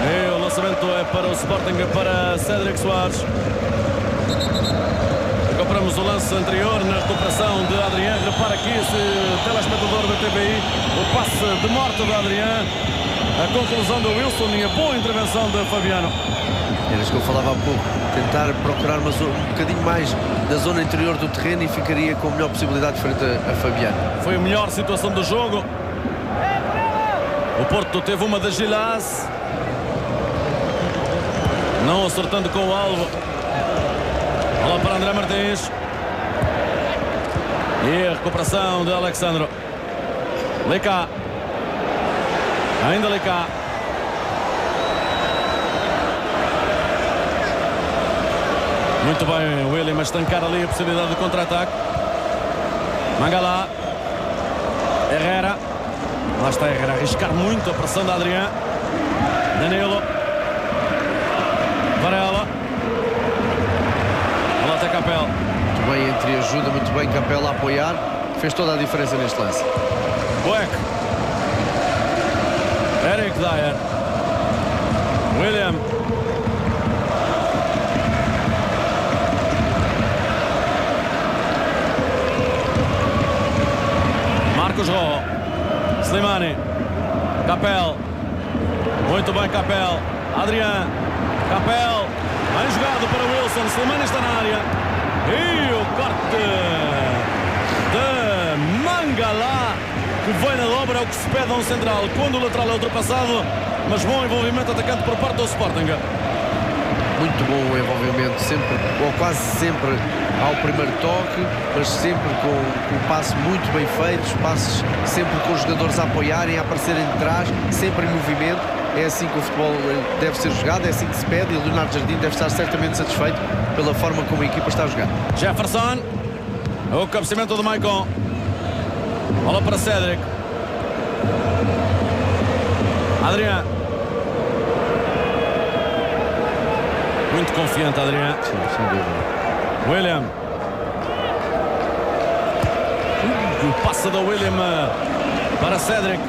E o lançamento é para o Sporting, para Cédric Soares. Compramos o lance anterior na recuperação de Adrián. Repara aqui, esse telespectador da TVI, o passe de morte de Adrián, a conclusão do Wilson e a boa intervenção de Fabiano. Era isso que eu falava há pouco, tentar procurar um bocadinho mais da zona interior do terreno e ficaria com a melhor possibilidade frente a Fabiano. Foi a melhor situação do jogo. O Porto teve uma da Gilas, não acertando com o alvo. Bola para André Martins. E a recuperação de Alexandro. Lecá. Ainda Lecá. Muito bem, William a estancar ali a possibilidade de contra-ataque. Mangala. Herrera. Lá está Herrera a arriscar muito a pressão da Adrián. Danilo. Varela. Lá está Capel. Muito bem, entre ajuda, muito bem Capel a apoiar. Fez toda a diferença neste lance. Boeck. Eric Dyer. William. Marcos Rojo. Slimani. Capel. Muito bem Capel. Adrián. Capel. Bem jogado para Wilson. Slimani está na área. E o corte de Mangala, que vai na dobra, é o que se pede a um central quando o lateral é ultrapassado. Mas bom envolvimento atacante por parte do Sporting. Muito bom o envolvimento, sempre, ou quase sempre ao primeiro toque, mas sempre com um passe muito bem feito, passes sempre com os jogadores a apoiarem, a aparecerem de trás, sempre em movimento. É assim que o futebol deve ser jogado, é assim que se pede, e o Leonardo Jardim deve estar certamente satisfeito pela forma como a equipa está a jogar. Jefferson. O cabeceamento do Maicon. Bola para Cédric. Adrián. Muito confiante Adrián. Sim, sem dúvida. William. O passe da William para Cédric.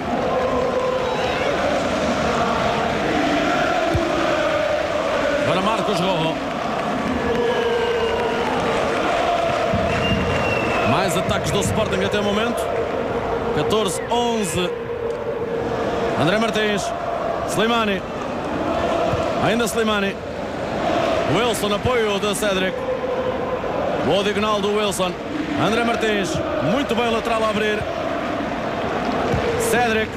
Para Marcos Rojo. Mais ataques do Sporting até o momento. 14-11. André Martins. Slimani. Ainda Slimani. Wilson, apoio de Cédric. Boa diagonal do Wilson. André Martins. Muito bem o lateral a abrir. Cédric.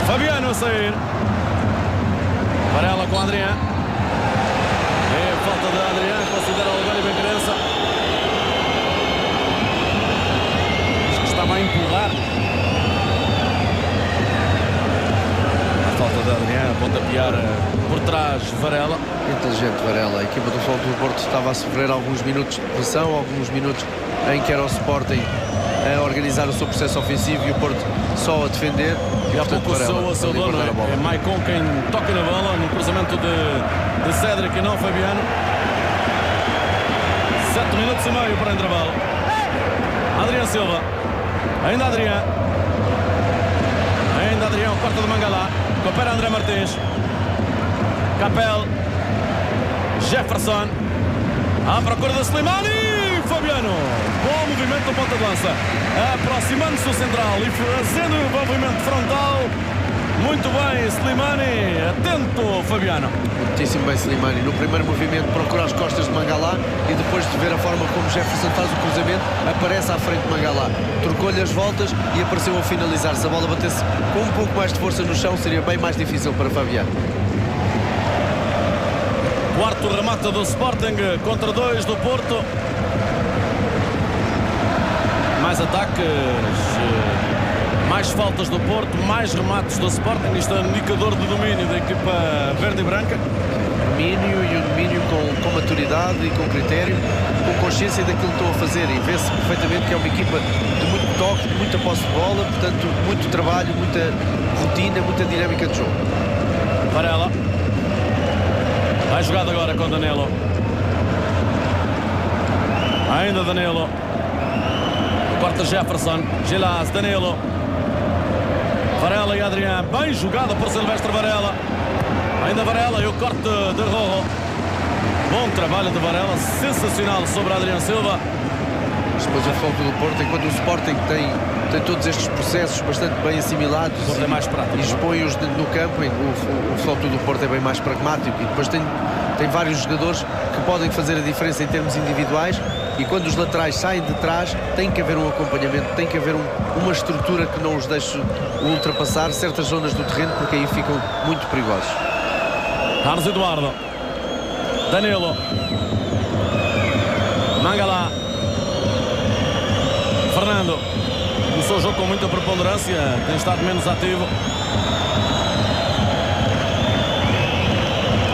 Fabiano a sair. Varela com Adrián. É falta de Adrián. Considera o lugar e bem criança. Acho que estava a empurrar. A falta de Adrián a pontapear por trás Varela. Inteligente Varela. A equipa do Futebol do Porto estava a sofrer alguns minutos de pressão, alguns minutos em que era o Sporting a organizar o seu processo ofensivo e o Porto só a defender. E há pouco o seu dono é Maicon quem toca na bola no cruzamento de Cédric e não Fabiano. 7 minutos e meio para intervalo. Adrián Silva. Ainda Adrián. Ainda Adrián, o corte de Mangala. Coopera André Martins. Capel. Jefferson. À procura de Slimani. Fabiano. Bom movimento do ponta de lança. Aproximando-se do central e fazendo o envolvimento frontal. Muito bem, Slimani. Atento, Fabiano. Muitíssimo bem Slimani. No primeiro movimento procura as costas de Mangala e depois de ver a forma como Jefferson faz o cruzamento, aparece à frente de Mangala. Trocou-lhe as voltas e apareceu a finalizar. Se a bola batesse com um pouco mais de força no chão, seria bem mais difícil para Fabiano. Quarto remate do Sporting contra 2 do Porto. Mais ataques, mais faltas do Porto, mais remates do Sporting. Isto é um indicador de domínio da equipa verde e branca. Domínio e um domínio com maturidade e com critério, com consciência daquilo que estão a fazer, e vê-se perfeitamente que é uma equipa de muito toque, de muita posse de bola, portanto muito trabalho, muita rotina, muita dinâmica de jogo. Varela. Vai jogado agora com Danilo. Ainda Danilo. Corta Jefferson. Gilás, Danilo. Varela e Adrián. Bem jogada por Silvestre Varela. Ainda Varela e o corte de Rojo. Bom trabalho de Varela. Sensacional sobre Adrián Silva. Depois o foco do Porto, enquanto o Sporting tem todos estes processos bastante bem assimilados é mais prático, e expõe-os no campo, o foco do Porto é bem mais pragmático e depois tem vários jogadores que podem fazer a diferença em termos individuais, e quando os laterais saem de trás tem que haver um acompanhamento, tem que haver uma estrutura que não os deixe ultrapassar certas zonas do terreno, porque aí ficam muito perigosos. Carlos Eduardo. Danilo. Mangala. Fernando. Começou o jogo com muita preponderância, tem estado menos ativo.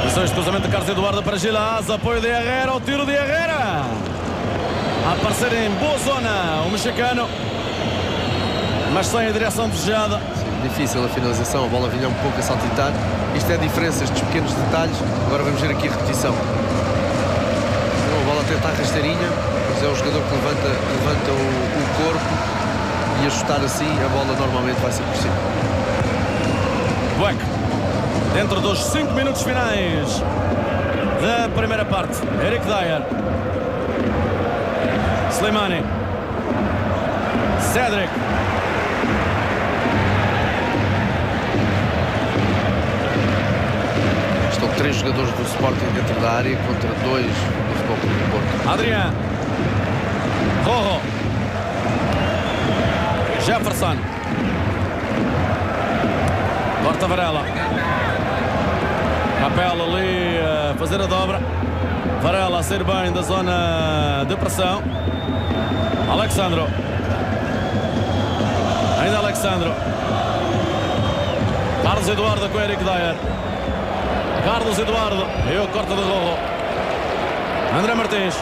Este cruzamento de Carlos Eduardo para Gilás, apoio de Herrera, o tiro de Herrera. A aparecer em boa zona o mexicano, mas sem a direção desejada. Sim, difícil a finalização, a bola vinha um pouco a saltitar. Isto é a diferença, estes pequenos detalhes. Agora vamos ver aqui a repetição. A bola até está rasteirinha, mas é o jogador que levanta o corpo, e a chutar assim a bola normalmente vai ser por cima. Bueck, dentro dos 5 minutos finais da primeira parte. Eric Dier. Slimani. Cédric. Estão 3 jogadores do Sporting dentro da área contra 2 do Futebol Clube do Porto. Adrián. Rojo. Jefferson. Corta Varela. Capel ali a fazer a dobra. Varela a sair bem da zona de pressão. Alexandro. Ainda Alexandro. Carlos Eduardo com Eric Dier. Carlos Eduardo. E o corta de Rojo. André Martins.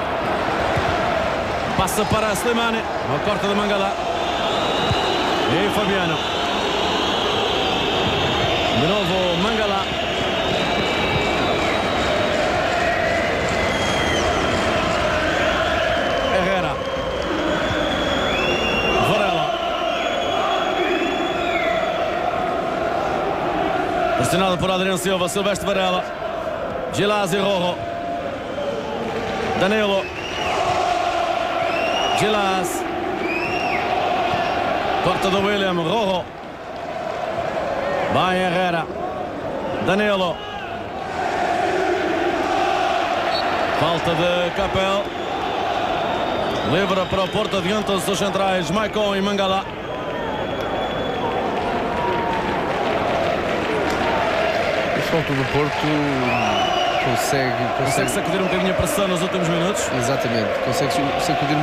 Passa para Slimani. O corta de Mangala. E Fabiano. De novo Mangala. Herrera. Varela. Pressionado por Adriano Silva, Silvestre Varela, Gilás e Rojo, Danilo, Gilás, corta do William, Rojo, vai Herrera, Danilo, falta de Capel, livre para o Porto, adiantam-se os centrais Maicon e Mangala. O Futebol Clube do Porto consegue sacudir um bocadinho a pressão nos últimos minutos. Exatamente, consegue sacudir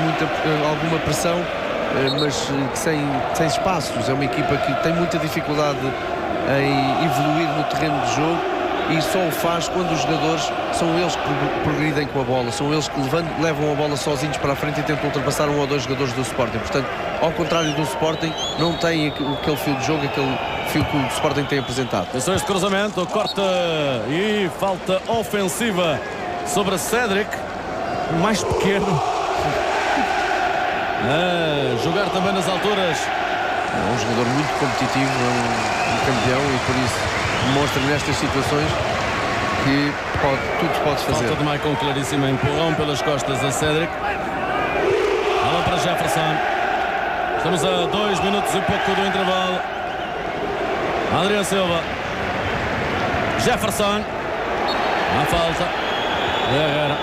alguma pressão, mas sem espaços. É uma equipa que tem muita dificuldade em evoluir no terreno de jogo e só o faz quando os jogadores são eles que progridem com a bola, são eles que levam a bola sozinhos para a frente e tentam ultrapassar um ou dois jogadores do Sporting. Portanto, ao contrário do Sporting, não tem aquele fio de jogo, aquele fio que o Sporting tem apresentado. Atenção, este cruzamento, corta e falta ofensiva sobre Cédric, mais pequeno, a jogar também nas alturas. É um jogador muito competitivo, é um campeão e por isso demonstra nestas situações que tudo se pode fazer. Falta de Maicon claríssima, empurrão pelas costas a Cédric. Bola para Jefferson. Estamos a 2 minutos e pouco do intervalo. Adriano Silva, Jefferson, a falta de Herrera.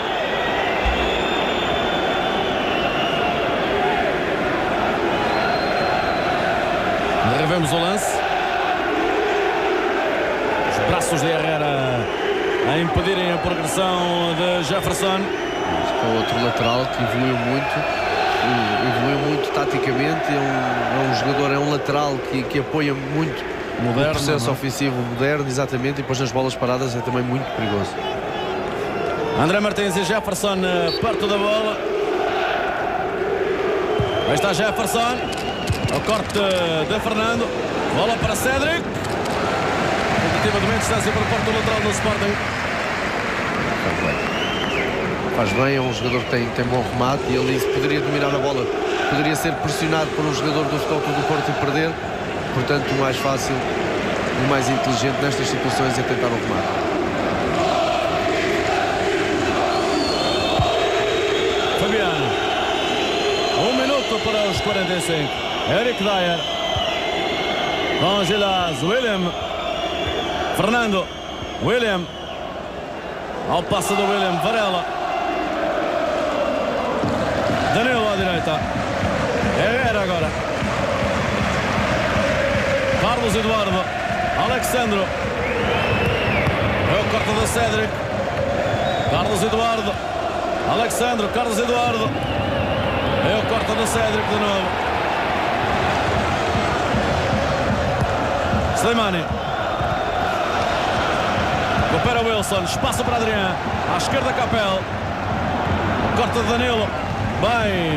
Revemos o lance. Os braços de Herrera a impedirem a progressão de Jefferson. Este é outro lateral que evoluiu muito taticamente. É um jogador, é um lateral que apoia muito moderno, o processo ofensivo moderno, exatamente, e depois nas bolas paradas é também muito perigoso. André Martins e Jefferson perto da bola. Aí está Jefferson. O corte de Fernando. Bola para Cédric. Tentativa de meia distância para o porto lateral do Sporting. Faz bem, é um jogador que tem bom remate e ali poderia dominar a bola. Poderia ser pressionado por um jogador do Futebol Clube do Porto e perder. Portanto, o mais fácil, o mais inteligente nestas situações é tentar o remate. Fabiano. 1 minuto para os 45. Eric Dyer. Com Gilás. William. Fernando. William. Ao passo do William. Varela. Danilo à direita. Herrera agora. Carlos Eduardo. Alexandro. É o corte da Cédric. Carlos Eduardo. Alexandro. Carlos Eduardo. É o corte da Cédric de novo. Slimani. Recupera Wilson. Espaço para Adriano. À esquerda Capel. Corta de Danilo. Bem,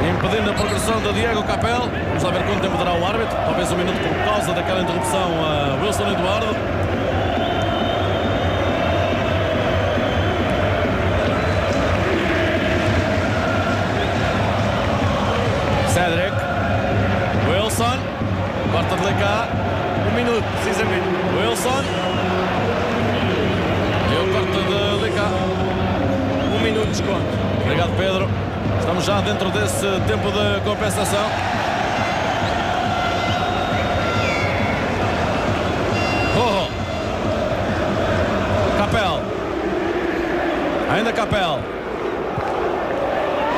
impedindo a progressão de Diego Capel. Vamos lá ver quanto tempo dará o árbitro. Talvez 1 minuto por causa daquela interrupção a Wilson Eduardo. Cédric. Wilson. Corta de cá. 1 minuto, precisamente. Wilson. E o corte de cá. 1 minuto de desconto. Obrigado, Pedro. Estamos já dentro desse tempo de compensação. Rojo. Capel. Ainda Capel.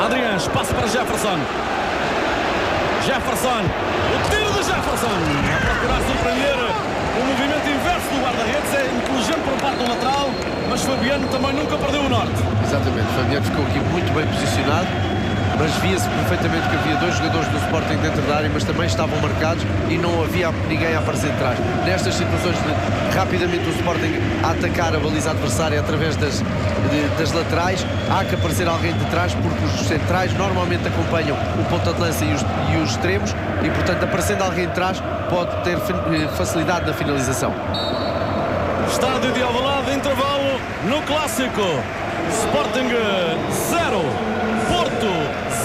Adriano, espaço para Jefferson. Jefferson. O tiro de Jefferson. A procurar surpreender o movimento inverso do guarda-redes. É inteligente por parte do lateral, mas Fabiano também nunca perdeu o norte. Exatamente, Fabiano ficou aqui muito bem posicionado, mas via-se perfeitamente que havia 2 jogadores do Sporting dentro da área, mas também estavam marcados e não havia ninguém a aparecer de trás. Nestas situações de rapidamente o Sporting a atacar a baliza adversária através das laterais, há que aparecer alguém de trás, porque os centrais normalmente acompanham o ponta de lança e os extremos e, portanto, aparecendo alguém de trás pode ter facilidade na finalização. Estádio de Alvalade, intervalo no Clássico. Sporting 0, Porto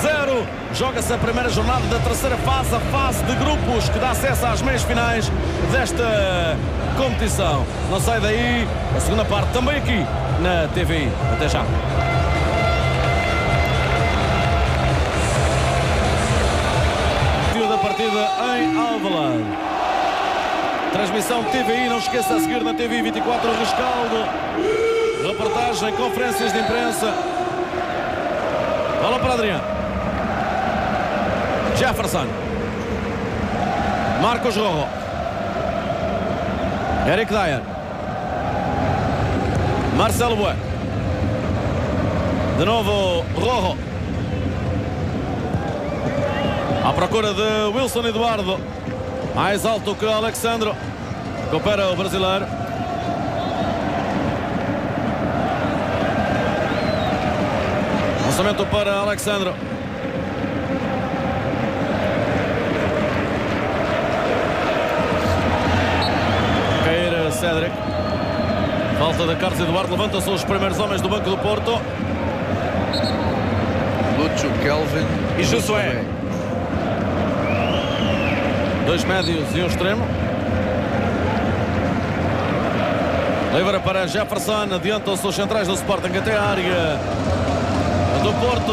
0. joga-se a primeira jornada da terceira fase, a fase de grupos que dá acesso às meias finais desta competição. Não sai daí, a segunda parte também aqui na TVI. Até já. Da partida em Alvalade. Transmissão TVI, não esqueça a seguir na TVI 24 o rescaldo. Reportagem, conferências de imprensa. Bola para Adriano. Jefferson. Marcos Rojo. Eric Dyer. Marcelo Bué. De novo Rojo. À procura de Wilson Eduardo. Mais alto que Alexandro. Recupera o brasileiro. Lançamento para Alexandro. Cair Cédric. Falta de Carlos Eduardo. Levantam-se os primeiros homens do banco do Porto. Lúcio, Kelvin e Josué. Dois médios e um extremo. Livre para Jefferson. Adiantam-se os centrais do Sporting até a área do Porto.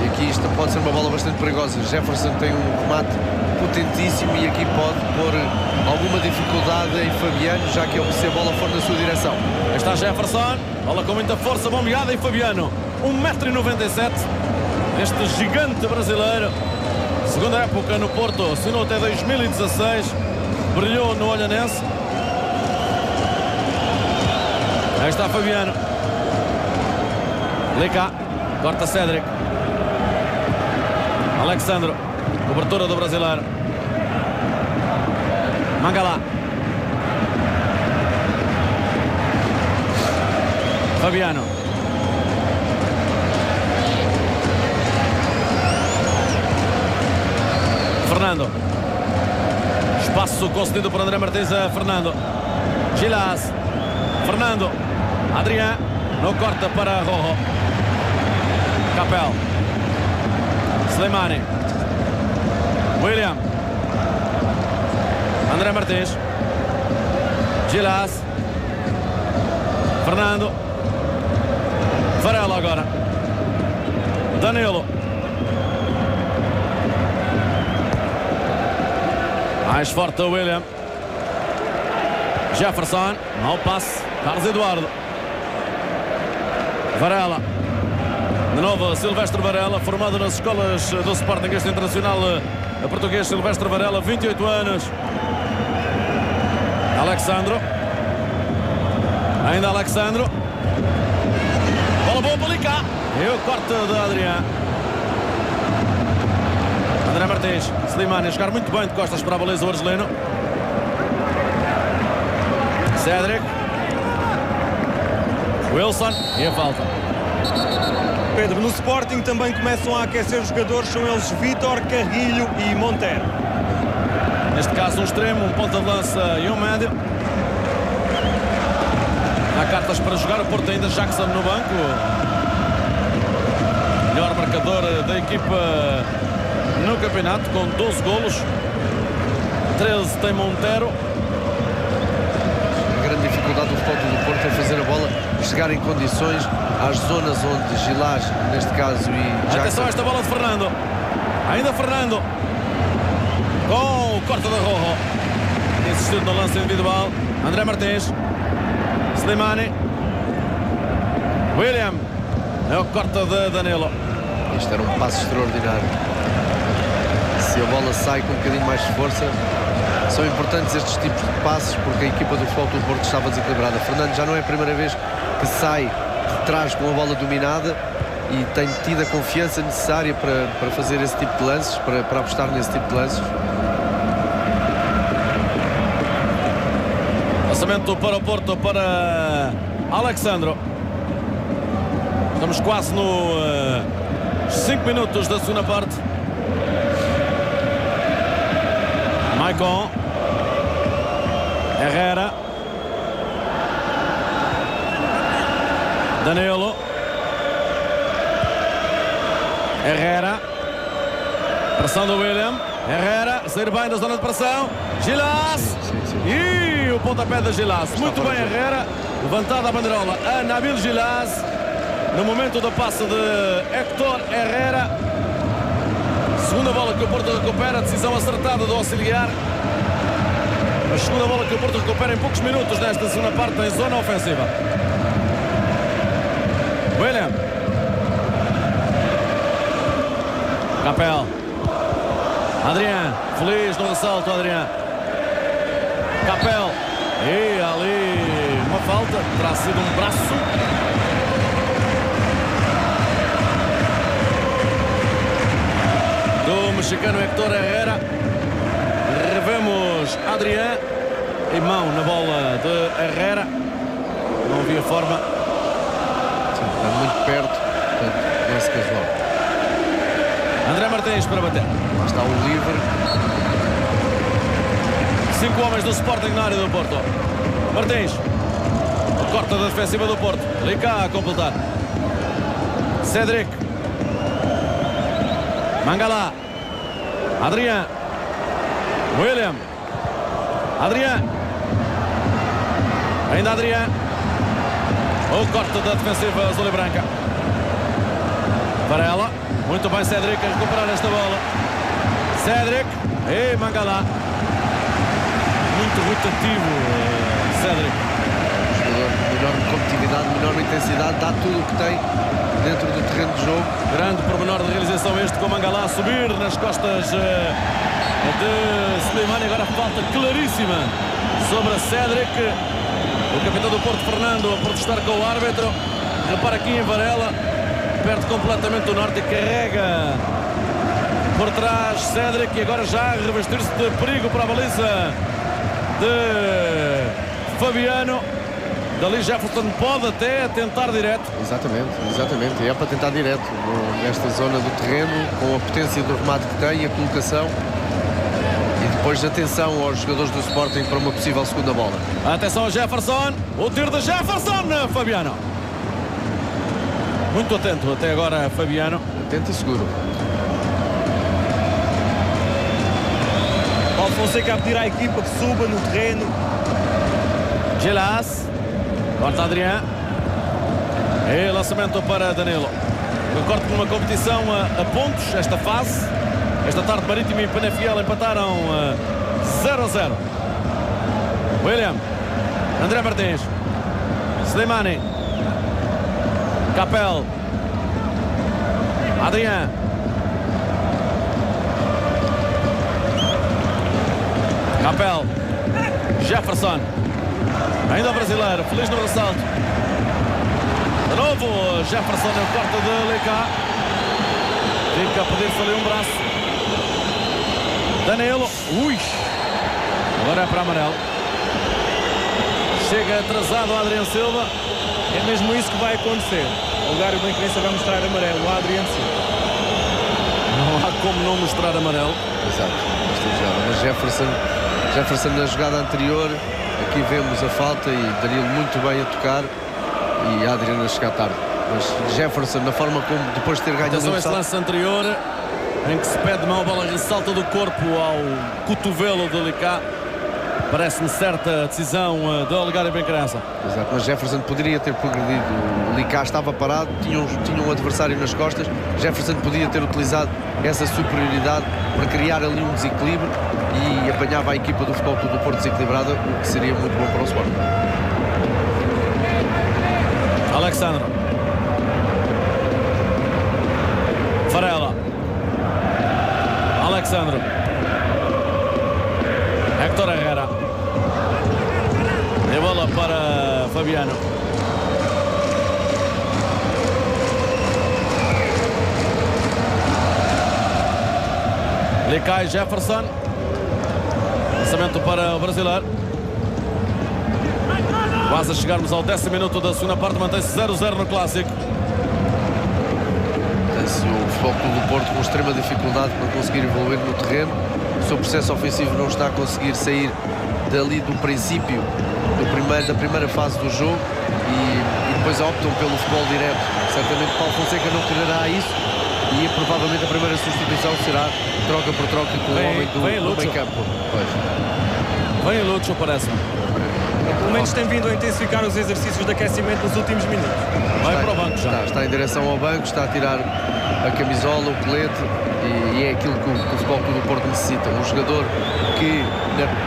E aqui isto pode ser uma bola bastante perigosa. Jefferson tem um remate potentíssimo e aqui pode pôr alguma dificuldade em Fabiano, já que se a bola for na sua direção. Aí está Jefferson. Bola com muita força, bombeada em Fabiano. 1,97 m. Este gigante brasileiro. Segunda época no Porto, assinou até 2016, brilhou no Olhanense. Aí está Fabiano. Lica, corta Cédric. Alexandro, cobertura do brasileiro. Mangala. Fabiano. Fernando. Espaço concedido por André Martins a Fernando. Gilas. Fernando. Adrián. Não corta para Rojo. Capel. Slimani. William. André Martins. Gilas. Fernando. Varela agora. Danilo. Mais forte o William. Jefferson. Mau passe. Carlos Eduardo. Varela. De novo Silvestre Varela, formado nas escolas do Sporting, este internacional português Silvestre Varela, 28 anos. Alexandro. Ainda Alexandro. Bola boa para Lica. E o corte de Adrián. André Martins. Slimani a jogar muito bem de costas para a baliza o argelino. Cédric. Wilson. E a falta. Pedro, no Sporting também começam a aquecer os jogadores. São eles Vítor, Carrilho e Montero. Neste caso um extremo, um ponta de lança e um médio. Há cartas para jogar. O Porto ainda Jackson no banco. Melhor marcador da equipa no campeonato, com 12 golos. 13 tem Montero. A grande dificuldade do futebol do Porto é fazer a bola chegar em condições às zonas onde Gilas, neste caso, e Jackson... Atenção a esta bola de Fernando. Ainda Fernando. Com o corte da Rojo. Insistiu no lance individual. André Martins. Slimani. William. É o corte de Danilo. Isto era um passo extraordinário. Se a bola sai com um bocadinho mais de força, são importantes estes tipos de passos, porque a equipa do Futebol do Porto estava desequilibrada. Fernando já não é a primeira vez que sai de trás com a bola dominada e tem tido a confiança necessária para fazer esse tipo de lances, para apostar nesse tipo de lances. Lançamento para o Porto, para Alexandro. Estamos quase nos 5 minutos da segunda parte. Maicon. Herrera. Danilo. Herrera. Pressão do William. Herrera, sair bem da zona de pressão. Gilas. E o pontapé da Gilas. Muito bem, Herrera. Levantada a bandeirola a Nabil Gilas. No momento da passe de Héctor Herrera. Segunda bola que o Porto recupera. Decisão acertada do auxiliar. A segunda bola que o Porto recupera em poucos minutos nesta segunda parte em zona ofensiva. William. Capel. Adrián. Feliz no ressalto, Adrián. Capel. E ali uma falta. Terá sido um braço. Do mexicano Héctor Herrera. Revemos Adrián. E mão na bola de Herrera. Não havia forma. Sim, está muito perto. Portanto, não é casual. André Martins para bater. Está o livre. 5 homens do Sporting na área do Porto. Martins. Corta da defensiva do Porto. Licá a completar. Cédric. Mangala. Adrián. William. Adrián. Ainda Adrián. O corte da defensiva azul e branca. Varela. Muito bem Cédric a recuperar esta bola. Cédric. E Mangala. Muito rotativo Cédric. Jogador de enorme competitividade, de enorme intensidade. Dá tudo o que tem dentro do terreno de jogo. Grande pormenor de realização este com Mangala a subir nas costas de Slimani. Agora falta claríssima sobre a Cédric. O capitão do Porto, Fernando, a protestar com o árbitro. Repara aqui em Varela. Perde completamente o norte e carrega por trás Cédric. E agora já a revestir-se de perigo para a baliza de Fabiano. Dali Jefferson pode até tentar direto. Exatamente. É para tentar direto nesta zona do terreno, com a potência do remate que tem e a colocação. E depois atenção aos jogadores do Sporting para uma possível segunda bola. Atenção a Jefferson. O tiro de Jefferson, Fabiano. Muito atento até agora Fabiano. Atento e seguro. Paulo Fonseca a pedir à equipa que suba no terreno. Gilas. Corta Adrián. E lançamento para Danilo. Recordo que numa competição a pontos, esta fase. Esta tarde Marítimo e Penafiel empataram 0-0. William. André Martins. Slimani. Capel. Adrián. Capel. Jefferson. Ainda o brasileiro. Feliz no ressalto. De novo Jefferson no corte de Licá. Fica a pedir-se ali um braço. Danilo. Ui. Agora é para amarelo. Chega atrasado Adriano Silva. É mesmo isso que vai acontecer. O Lugar do Benfica vai mostrar amarelo. O Adriano Silva. Não há como não mostrar amarelo. Exato. Mas Jefferson na jogada anterior. Aqui vemos a falta e Danilo muito bem a tocar. E a Adriana a chegar tarde. Mas Jefferson, na forma como depois de ter ganho Atenção a esse lance anterior em que se pede mão, a bola ressalta do corpo ao cotovelo de Licá. Parece-me certa decisão de Olegário Benquerança. Exato, mas Jefferson poderia ter progredido. O Licá estava parado, tinha um adversário nas costas. Jefferson podia ter utilizado essa superioridade para criar ali um desequilíbrio e apanhava a equipa do Futebol Clube do Porto desequilibrada, o que seria muito bom para o Sporting. Alexandre. Varela. Alexandre. Héctor Herrera. E bola para Fabiano. Licá e Jefferson. Lançamento para o brasileiro. Quase a chegarmos ao 10º minuto da segunda parte. Mantém-se 0-0 no clássico. Se o Futebol Clube do Porto com extrema dificuldade para conseguir evoluir no terreno. O seu processo ofensivo não está a conseguir sair dali do princípio da primeira fase do jogo e depois optam pelo futebol direto. Certamente Paulo Fonseca não quererá isso e provavelmente a primeira substituição será troca por troca com o homem do meio campo. Vem o Lúcio, parece-me. Pelo menos tem vindo a intensificar os exercícios de aquecimento nos últimos minutos. Vai para o banco já. Está em direção ao banco, está a tirar a camisola, o colete, e é aquilo que o Futebol Clube do Porto necessita. Um jogador que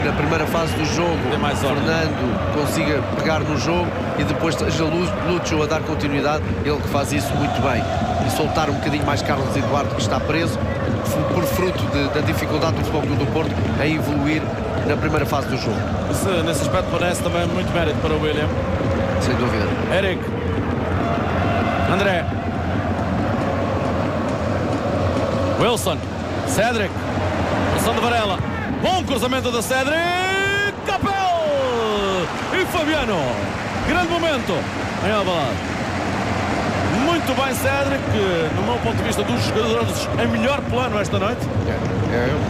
na primeira fase do jogo, Fernando, consiga pegar no jogo e depois seja Lúcio a dar continuidade. Ele que faz isso muito bem. E soltar um bocadinho mais Carlos Eduardo, que está preso, por fruto da dificuldade do Futebol Clube do Porto a evoluir na primeira fase do jogo. Nesse aspecto parece também muito mérito para o William. Sem dúvida. Eric. André. Wilson. Cédric. Pressão de Varela. Bom cruzamento da Cédric. Capel. E Fabiano. Grande momento em Alvalade. Muito bem, Cédric, no meu ponto de vista, dos jogadores em melhor plano esta noite.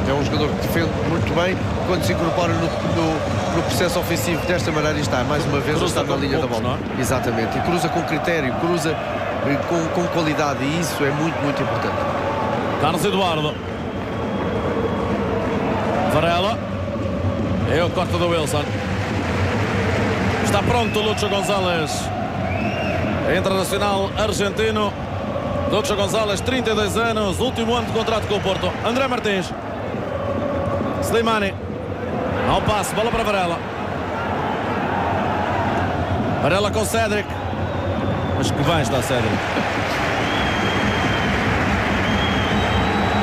É um jogador que defende muito bem quando se incorpora no processo ofensivo desta maneira. E está mais uma vez a estar na linha da bola. Exatamente, e cruza com critério, cruza com qualidade, e isso é muito, muito importante. Carlos Eduardo. Varela. É o corte do Wilson. Está pronto o Lúcio González, internacional argentino. Lúcio González, 32 anos, último ano de contrato com o Porto. André Martins. Slimani. Ao passe, bola para Varela. Varela com Cédric. Mas que bem está Cédric.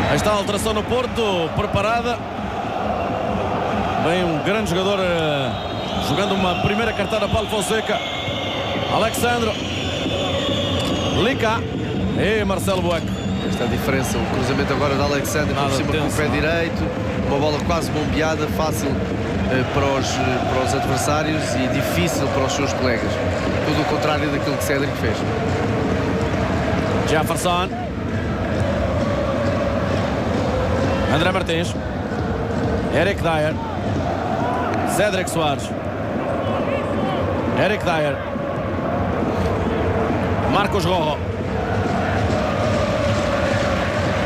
Aí está a alteração no Porto, preparada. Vem um grande jogador jogando uma primeira cartada para o Fonseca. Alexandro. Lica. E Marcelo Bueco. Esta é a diferença, o cruzamento agora de Alexandre por cima com o pé direito. Uma bola quase bombeada, fácil para os adversários e difícil para os seus colegas. Tudo o contrário daquilo que Cédric fez. Jefferson. André Martins. Eric Dyer. Cédric Soares. Eric Dyer. Marcos Rojo.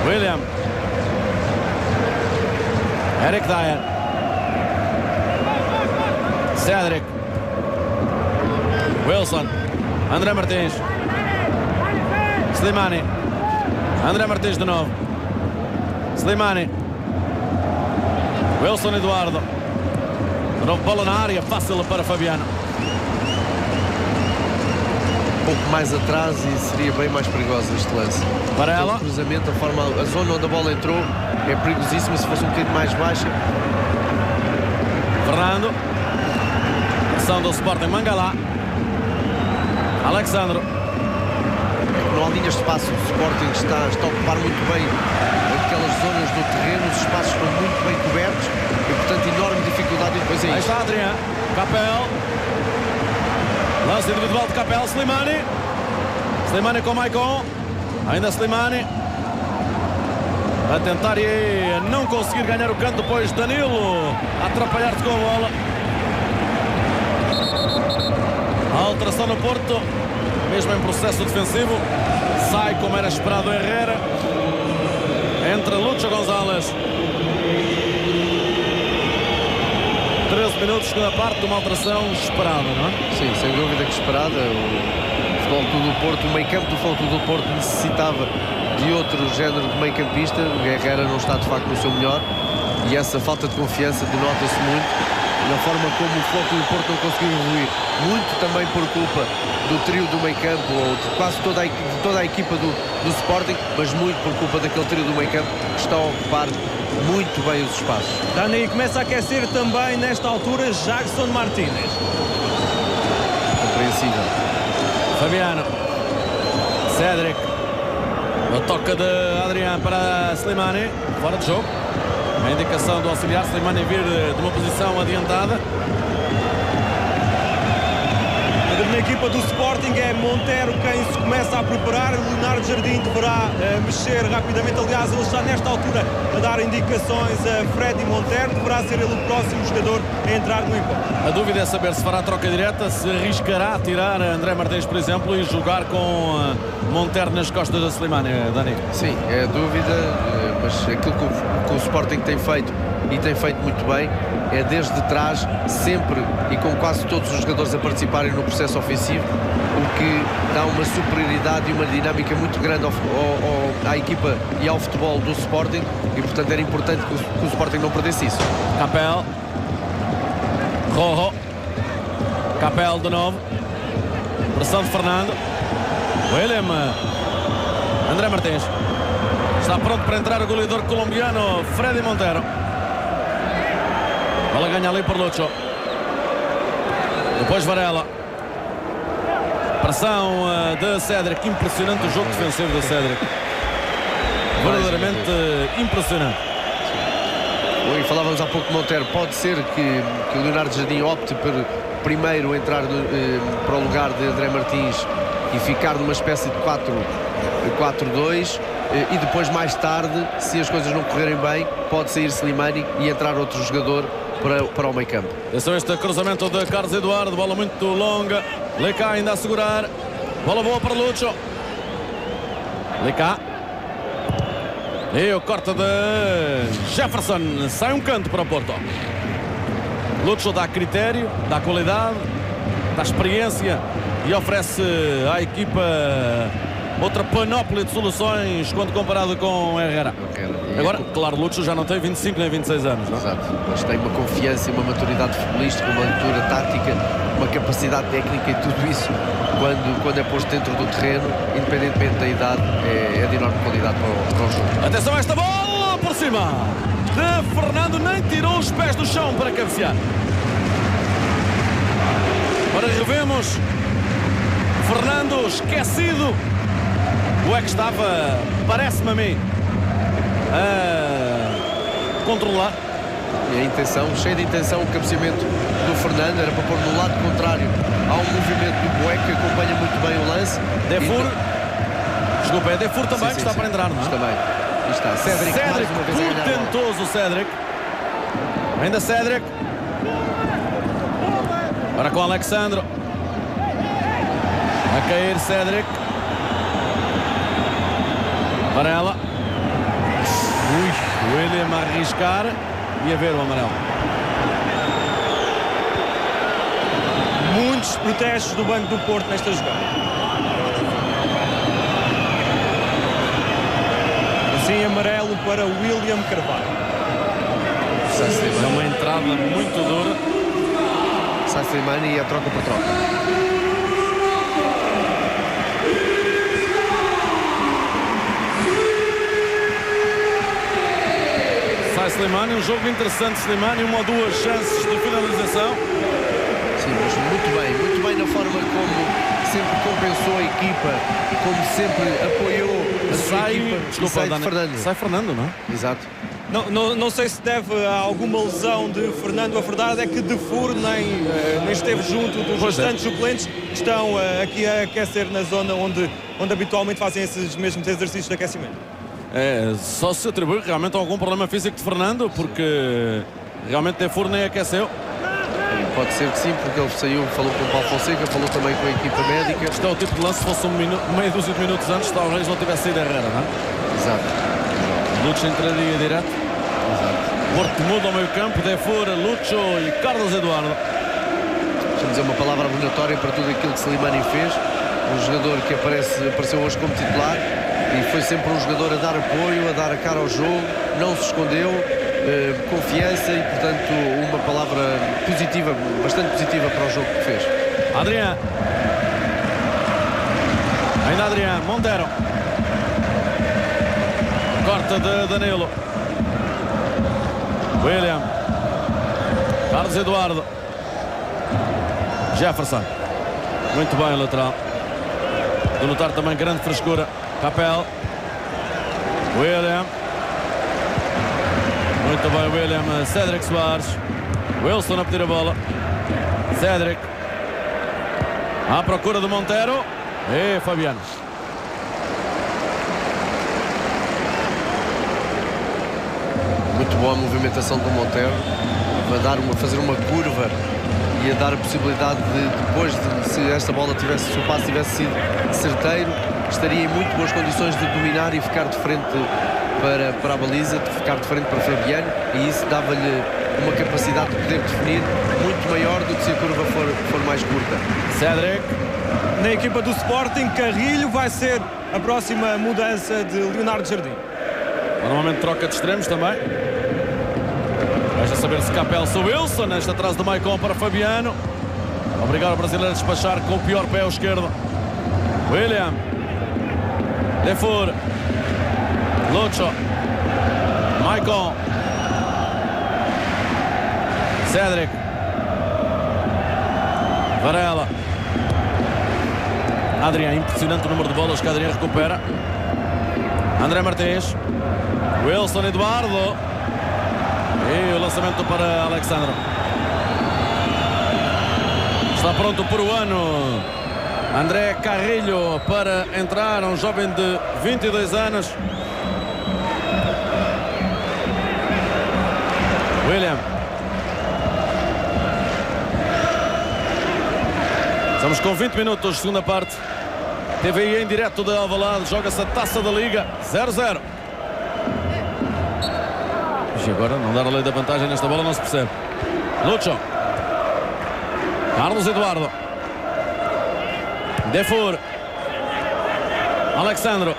William. Eric Dyer. Cédric. Wilson. André Martins. Slimani. André Martins de novo. Slimani. Wilson Eduardo. De novo bola na área, fácil para Fabiano. Um pouco mais atrás e seria bem mais perigoso este lance. Varela. O cruzamento, a zona onde a bola entrou é perigosíssima. Se fosse um bocadinho mais baixa. Fernando. Ação do Sporting, Mangalá. Alexandro. Não há linhas de espaço. O Sporting está a ocupar muito bem aquelas zonas do terreno. Os espaços estão muito bem cobertos e, portanto, enorme dificuldade. E depois é Aí isto. está Adrián. Capel. Lance individual de Capel. Slimani. Slimani com Maicon. Ainda Slimani. A tentar e não conseguir ganhar o canto. Depois Danilo a atrapalhar-se com a bola. A alteração no Porto, mesmo em processo defensivo. Sai como era esperado Herrera. Entra Lúcio González. 13 minutos, segunda parte, uma alteração esperada, não é? Sim, sem dúvida que esperada. O Futebol Clube do Porto, o meio campo do Futebol Clube do Porto necessitava de outro género de meio campista. O Herrera não está de facto no seu melhor e essa falta de confiança denota-se muito na forma como o Futebol Clube do Porto não conseguiu evoluir. Muito também por culpa do trio do meio campo, ou de quase toda a equipa do Sporting, mas muito por culpa daquele trio do meio campo que está a ocupar muito bem os espaços. Dani, começa a aquecer também nesta altura Jackson Martínez. Compreensível. Fabiano. Cédric. O toque de Adrián para Slimani. Fora de jogo. A indicação do auxiliar Slimani vir de uma posição adiantada. Na equipa do Sporting é Montero quem se começa a preparar. Leonardo Jardim deverá mexer rapidamente. Aliás, ele está nesta altura a dar indicações a Freddy Montero. Deverá ser ele o próximo jogador a entrar no encontro. A dúvida é saber se fará troca direta, se arriscará a tirar André Martins, por exemplo, e jogar com Montero nas costas da Slimani, Dani. Sim, é a dúvida, mas aquilo que o Sporting tem feito e tem feito muito bem é desde trás, sempre e com quase todos os jogadores a participarem no processo ofensivo, o que dá uma superioridade e uma dinâmica muito grande à equipa e ao futebol do Sporting, e portanto era importante que o Sporting não perdesse isso. Capel, Rojo, Capel de novo, pressão de Fernando, William, André Martins, está pronto para entrar o goleador colombiano Freddy Montero. Bola ganha ali por Lucho. Depois Varela. Pressão de Cédric. Impressionante o jogo defensivo de Cédric. Verdadeiramente impressionante. E falávamos há pouco de Montero. Pode ser que o Leonardo Jardim opte por primeiro entrar para o lugar de André Martins e ficar numa espécie de 4-2. E depois, mais tarde, se as coisas não correrem bem, pode sair Slimani e entrar outro jogador para o meio campo. Atenção, este cruzamento de Carlos Eduardo, bola muito longa. Lecá ainda a segurar. Bola boa para Lucho. Lecá. E o corte de Jefferson. Sai um canto para o Porto. Lucho dá critério, dá qualidade, dá experiência e oferece à equipa outra panóplia de soluções quando comparado com Herrera. Agora, claro, Lucho já não tem 25 nem 26 anos, não? Exato, mas tem uma confiança e uma maturidade futebolística, uma leitura tática, uma capacidade técnica, e tudo isso, quando é posto dentro do terreno, independentemente da idade, é de enorme qualidade para o jogo. Atenção a esta bola por cima de Fernando, nem tirou os pés do chão para cabecear. Agora revemos Fernando esquecido. O é que estava, parece-me a mim, a controlar. E a intenção, cheio de intenção, o cabeceamento do Fernando era para pôr no lado contrário. Há um movimento do Bué que acompanha muito bem o lance. Defur, desculpa, é Defur também, que está para entrar, não é? Também. Aí está, Cédric mais uma vez a ganhar. Portentoso o Cédric. Ainda Cédric. Agora com Alexandro. A cair Cédric. Varela. William a arriscar e a ver o amarelo. Muitos protestos do Banco do Porto nesta jogada. Assim, amarelo para William Carvalho. É uma entrada muito dura. Sai Slimani e a troca por troca. Slimani, um jogo interessante. Slimani, uma ou duas chances de finalização. Sim, mas muito bem na forma como sempre compensou a equipa, como sempre apoiou a sua equipa. Desculpa, sai Fernando. Sai Fernando, não é? Exato. Não sei se deve a alguma lesão de Fernando. A verdade é que Defur nem esteve junto dos restantes suplentes que estão aqui a aquecer na zona onde habitualmente fazem esses mesmos exercícios de aquecimento. Só se atribui realmente a algum problema físico de Fernando, porque realmente Defur nem aqueceu. Pode ser que sim, porque ele saiu, falou com o Paulo Fonseca, falou também com a equipa médica. Isto é o tipo de lance, se fosse meia dúzia de minutos antes, talvez não tivesse saído Herrera, não é? Exato. Lucho entraria direto. Exato. Porto muda ao meio campo, Defur, Lucho e Carlos Eduardo. Deixa-me dizer uma palavra abonatória para tudo aquilo que Slimani fez. Um jogador que apareceu hoje como titular e foi sempre um jogador a dar apoio, a dar a cara ao jogo, não se escondeu, confiança e, portanto, uma palavra positiva, bastante positiva para o jogo que fez. Adrián. Ainda Adrián, Montero. Corta de Danilo. William. Carlos Eduardo. Jefferson. Muito bem o lateral. De notar também grande frescura. Capel. William. Muito bem William. Cédric Soares. Wilson a pedir a bola. Cédric. À procura do Montero. E Fabiano. Muito boa a movimentação do Montero. A fazer uma curva e a dar a possibilidade de, depois de, se esta bola tivesse, se o passe tivesse sido certeiro, estaria em muito boas condições de dominar e ficar de frente para a baliza, de ficar de frente para Fabiano, e isso dava-lhe uma capacidade de poder definir muito maior do que se a curva for mais curta. Cédric. Na equipa do Sporting, Carrilho vai ser a próxima mudança de Leonardo Jardim. Normalmente troca de extremos também. Resta saber se Capelso ou Wilson. Neste atraso do Maicon para Fabiano. Obrigar o brasileiro a despachar com o pior pé ao esquerdo. William. Defour. Lucho. Maicon. Cédric. Varela. Adrián, impressionante o número de bolas que Adrián recupera. André Martins. Wilson Eduardo. E o lançamento para Alexandre. Está pronto por o ano André Carrilho para entrar, um jovem de 22 anos. William. Estamos com 20 minutos, segunda parte. TVI em direto de Alvalade. Joga-se a Taça da Liga. 0-0. E agora não dar a lei da vantagem nesta bola, não se percebe. Lucho. Carlos Eduardo. Defour. Alexandre.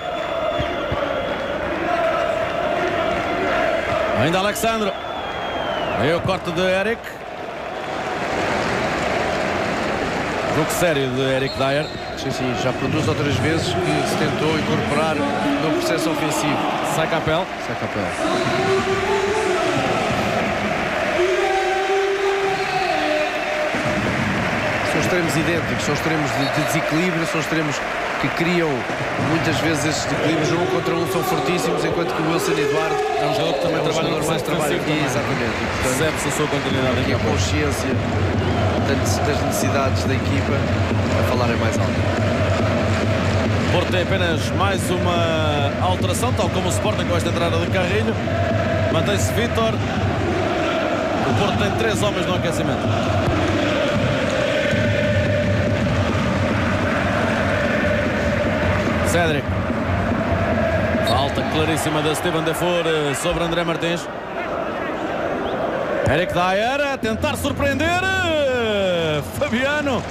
Ainda Alexandre. E o corte de Eric. Jogo sério de Eric Dyer. Sim, já por 2 ou 3 vezes que se tentou incorporar no processo ofensivo. Sai Capel. São extremos idênticos, são extremos de desequilíbrio, são extremos que criam muitas vezes esses desequilíbrios. Um contra um são fortíssimos, enquanto que o Wilson Eduardo É um jogador que também trabalha no mais trabalho aqui, também. exatamente. E, portanto, Percebe-se a sua continuidade aqui a consciência das necessidades da equipa a falarem mais alto. Porto tem apenas mais uma alteração, tal como o Sporting com esta entrada de Carrilho. Mantém-se Vítor. O Porto tem 3 homens no aquecimento. Cédric. Falta claríssima de Steven Defour sobre André Martins. Eric Dyer a tentar surpreender Fabiano.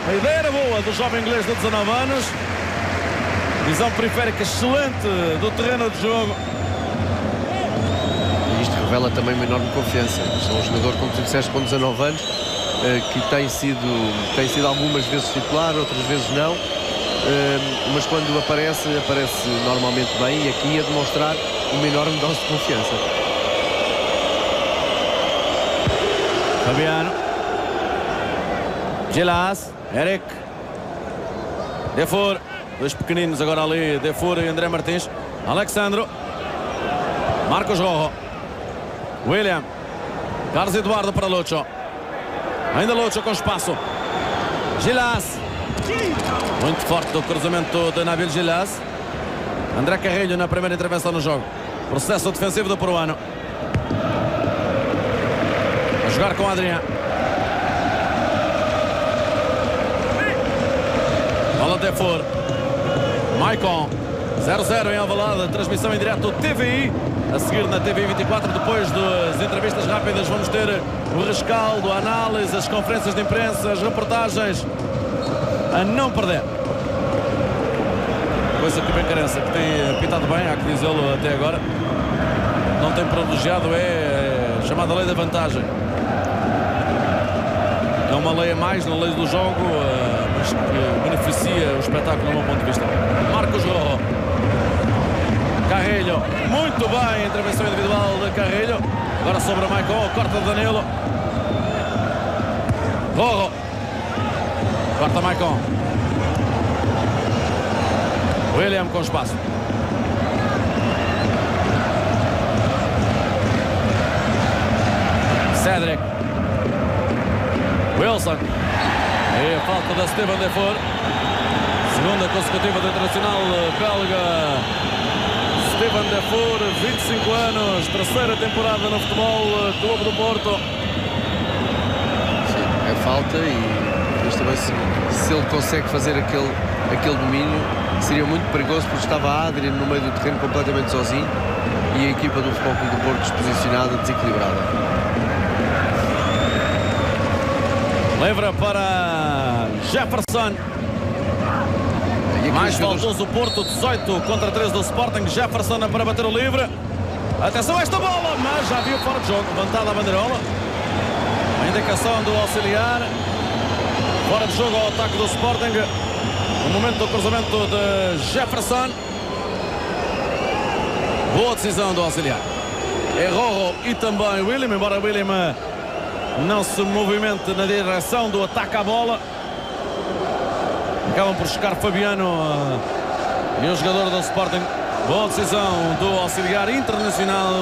A ideia era boa do jovem inglês de 19 anos. Visão periférica excelente do terreno de jogo. E isto revela também uma enorme confiança. É um jogador, como tu disseste, com 19 anos, que tem sido algumas vezes titular, outras vezes não. Mas quando aparece normalmente bem, e aqui a demonstrar uma enorme dose de confiança. Fabiano. Gilas. Eric. Defour. 2 pequeninos agora ali. Defour e André Martins. Alexandre. Marcos Rojo. William. Carlos Eduardo para Lucho. Ainda Lucho com espaço. Gilas. Muito forte o cruzamento de Nabil Gilas. André Carrilho na primeira intervenção no jogo. Processo defensivo do peruano. A jogar com Adrián. Bola de Defour. Maicon. 0-0 em Alvalade. Transmissão em direto TVI. A seguir na TVI 24, depois das entrevistas rápidas, vamos ter o rescaldo, a análise, as conferências de imprensa, as reportagens a não perder. Coisa que bem carença, que tem pitado bem, há que dizê-lo até agora. Não tem privilegiado, é chamada lei da vantagem. É uma lei a mais na lei do jogo, mas que beneficia o espetáculo do meu ponto de vista. Marcos Rojo. Carrilho, muito bem a intervenção individual de Carrilho. Agora sobre Maicon, corta Danilo. Rojo. Corta Maicon. William com espaço. Cédric. Wilson. É a falta da Steven Defour. Segunda consecutiva do internacional belga Steven Defour, 25 anos, terceira temporada no futebol Clube do Porto. Sim, é falta e também se ele consegue fazer aquele domínio, seria muito perigoso porque estava a Adrian no meio do terreno completamente sozinho e a equipa do Futebol Clube do Porto desposicionada, desequilibrada. Levra para Jefferson. Mais faltoso o Porto, 18 contra 13 do Sporting. Jefferson para bater o livre. Atenção a esta bola, mas já viu fora de jogo. Levantada a bandeirola. A indicação do auxiliar. Fora de jogo ao ataque do Sporting. No momento do cruzamento de Jefferson. Boa decisão do auxiliar. É Rojo e também William, embora William não se movimente na direção do ataque à bola. Acabam por chegar Fabiano e o jogador do Sporting. Boa decisão do auxiliar internacional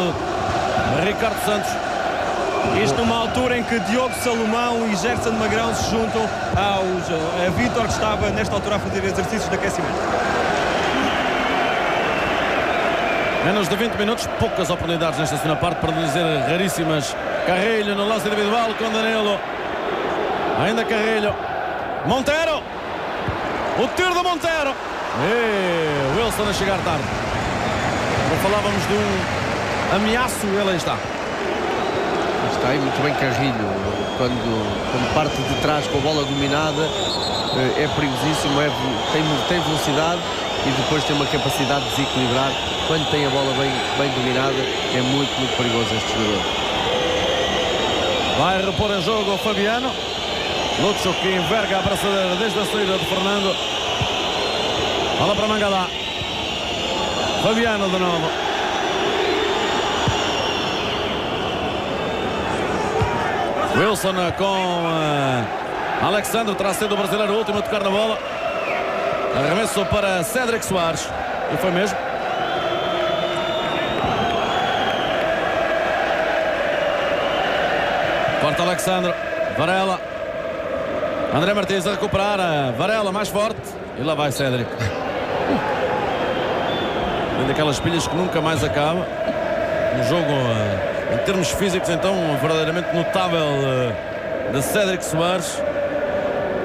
Ricardo Santos. Isto numa altura em que Diogo Salomão e Gerson Magrão se juntam a Vítor, que estava nesta altura a fazer exercícios de aquecimento. Menos de 20 minutos, poucas oportunidades nesta segunda parte, para não dizer raríssimas. Carrilho no lance individual com Danilo. Ainda Carrilho. Monteiro. O tiro do Monteiro. E Wilson a chegar tarde. Quando falávamos de um ameaço, ele aí está. Está aí muito bem Carrilho. Quando parte de trás com a bola dominada, é perigosíssimo, tem velocidade e depois tem uma capacidade de desequilibrar. Quando tem a bola bem dominada, é muito, muito perigoso este jogador. Vai repor em jogo o Fabiano. Lúcio que enverga a braçadeira desde a saída de Fernando. Bola para Mangalá. Fabiano de novo. Wilson com Alexandre, terá sido o brasileiro o último a tocar na bola. Arremesso para Cédric Soares. E foi mesmo. Corta Alexandre. Varela. André Martins a recuperar. Varela mais forte. E lá vai Cédric. Tem daquelas pilhas que nunca mais acaba. Um jogo, em termos físicos, então, verdadeiramente notável de Cédric Soares.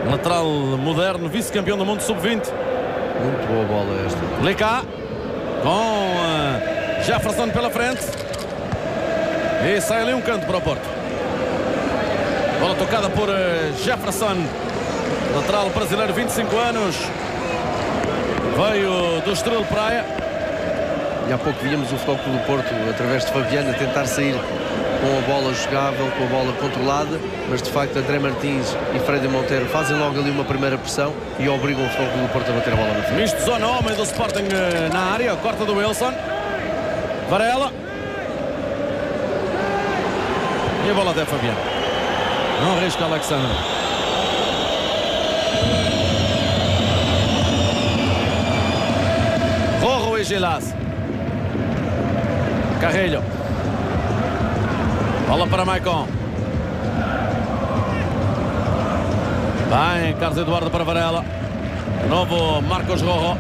Lateral moderno, vice-campeão do mundo sub-20. Muito boa bola esta. Licá com Jefferson pela frente. E sai ali um canto para o Porto. Bola tocada por Jefferson. Lateral brasileiro, 25 anos. Veio do Estrela de Praia. E há pouco víamos o Futebol Clube do Porto, através de Fabiano, a tentar sair com a bola jogável, com a bola controlada, mas de facto André Martins e Freddy Monteiro fazem logo ali uma primeira pressão e obrigam o Futebol Clube do Porto a bater a bola na frente. Misto zona homem do Sporting na área, corta do Wilson. Varela. E a bola até Fabiano. Não arrisca Alexandre. Rojo e Gilas. Carrilho. Bola para Maicon. Vai Carlos Eduardo para Varela. De novo Marcos Rojo.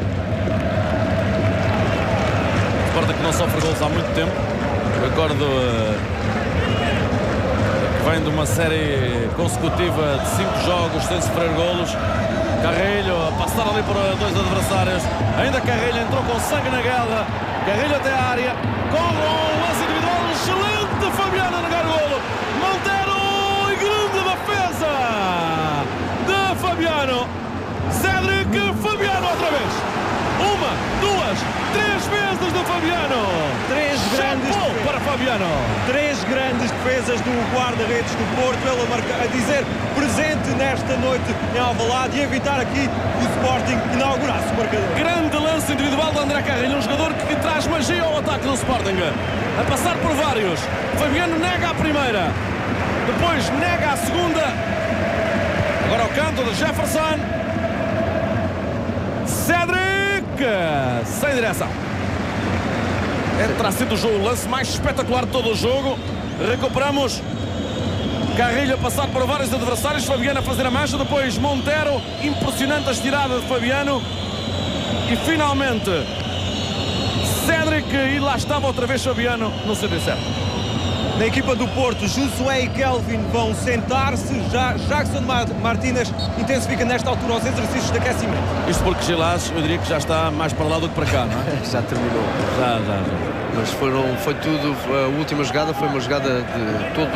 Sporting que não sofre gols há muito tempo. Recordo que vem de uma série consecutiva de 5 jogos sem sofrer golos. Carrilho a passar ali por dois adversários. Ainda Carrilho entrou com sangue na guerra. Carrilho até a área. Com um lance individual excelente. Fabiano a negar o golo. Monteiro e grande defesa de Fabiano. Cédric, Fabiano outra vez. Uma, duas, três vezes do Fabiano. Três grandes para Fabiano. Três grandes defesas do guarda-redes do Porto. Ele a dizer presente nesta noite em Alvalade e evitar aqui o Sporting inaugurasse o marcador. Grande lance individual de André Carrilho, um jogador que traz magia ao ataque do Sporting. A passar por vários. Fabiano nega a primeira. Depois nega a segunda. Agora ao canto de Jefferson. Cédric. Sem direção. Terá sido o lance mais espetacular de todo o jogo. Recuperamos Carrilho a passar por vários adversários. Fabiano a fazer a mancha. Depois Montero. Impressionante a estirada de Fabiano. E finalmente Cédric. E lá estava outra vez Fabiano no sítio certo. Na equipa do Porto, Josué e Kelvin vão sentar-se. Jackson Martínez intensifica nesta altura os exercícios de aquecimento. Isto porque Gilás, eu diria que já está mais para lá do que para cá, não é? Já terminou. Já. Mas foi tudo, a última jogada foi uma jogada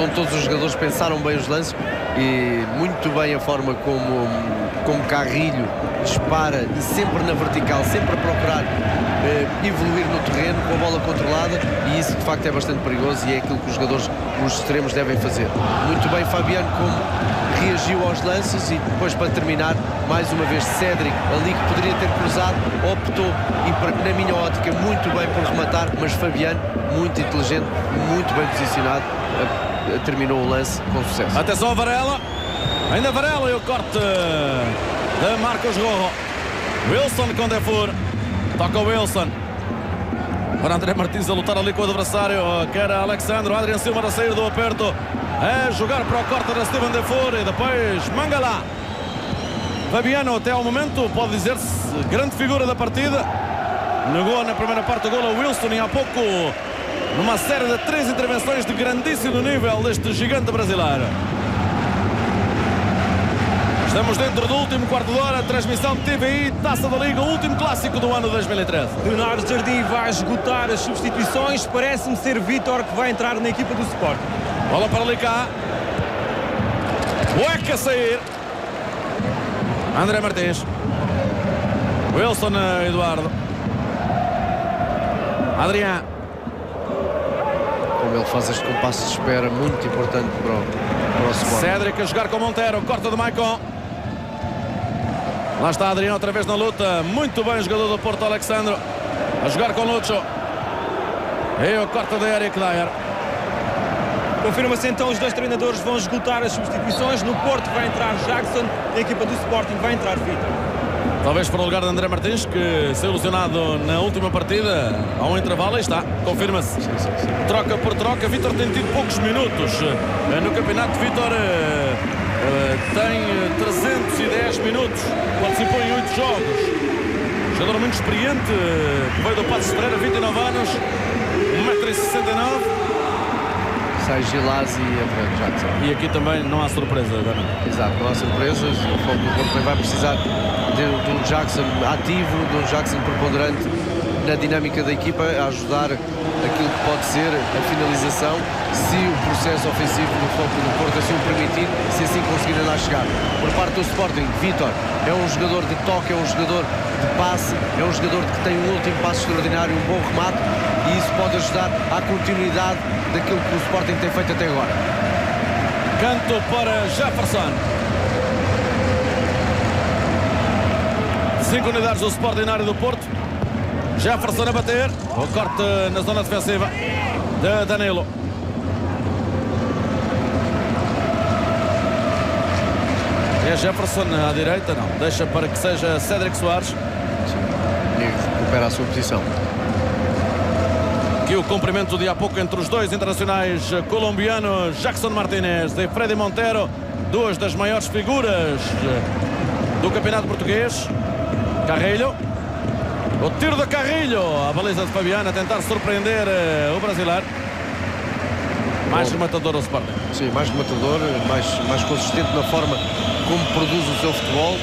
onde todos os jogadores pensaram bem os lances e muito bem a forma como Carrilho dispara e sempre na vertical, sempre a procurar evoluir no terreno com a bola controlada, e isso de facto é bastante perigoso e é aquilo que os jogadores, os extremos, devem fazer. Muito bem Fabiano como reagiu aos lances, e depois, para terminar, mais uma vez Cédric, ali que poderia ter cruzado, optou, e na minha ótica muito bem por rematar, mas Fabiano muito inteligente, muito bem posicionado, terminou o lance com sucesso. Atenção a Varela, ainda Varela, e o corte de Marcos Rojo. Wilson com Defur, toca o Wilson para André Martins a lutar ali com o adversário, que era Alexandre. Adrian Silva a sair do aperto, a jogar para o corte de Steven Defur, e depois Mangala. Fabiano, até ao momento, pode dizer-se grande figura da partida. Negou na primeira parte o gol a Wilson, e há pouco numa série de 3 intervenções de grandíssimo nível deste gigante brasileiro. Estamos dentro do último quarto de hora, transmissão de TVI, Taça da Liga, o último clássico do ano 2013. Leonardo Jardim vai esgotar as substituições. Parece-me ser Vítor que vai entrar na equipa do Sporting. Bola para ali cá. Bueca a sair. André Martins. Wilson, Eduardo. Adrián. Como ele faz este compasso de espera muito importante para o Sporting. Cédric a jogar com Montero, corta de Maicon. Lá está Adrián outra vez na luta. Muito bem o jogador do Porto, Alexandre, a jogar com Lucho. E o corte de Eric Dyer. Confirma-se então, os dois treinadores vão esgotar as substituições. No Porto vai entrar Jackson, na equipa do Sporting vai entrar Vítor. Talvez para o lugar de André Martins, que saiu ilusionado na última partida. Ao intervalo, aí está, confirma-se. Troca por troca. Vítor tem tido poucos minutos no campeonato. Vítor tem 310 minutos, participou em 8 jogos. Jogador muito experiente, que veio do Paços de Ferreira, 29 anos, 1,69 m. Sai Gilás e entra Jackson. E aqui também não há surpresa, Dana. Exato, não há surpresas. O foco do Porto vai precisar de um Jackson ativo, de um Jackson preponderante na dinâmica da equipa, a ajudar aquilo que pode ser a finalização, se o processo ofensivo no foco do Porto assim o permitir, se assim conseguir andar a chegar. Por parte do Sporting, Vítor é um jogador de toque, é um jogador de passe, é um jogador que tem um último passe extraordinário, um bom remate, e isso pode ajudar à continuidade daquilo que o Sporting tem feito até agora. Canto para Jefferson. 5 unidades do Sporting na área do Porto. Jefferson a bater. O corte na zona defensiva de Danilo. É Jefferson à direita, não. Deixa para que seja Cédric Soares. E recupera a sua posição. Aqui o cumprimento de há pouco entre os dois internacionais colombianos, Jackson Martínez e Freddy Montero, duas das maiores figuras do campeonato português. Carrilho. O tiro de Carrilho, a baliza de Fabiano, a tentar surpreender o brasileiro. Mais rematador ao Sporting. Sim, mais rematador, mais consistente na forma como produz o seu futebol,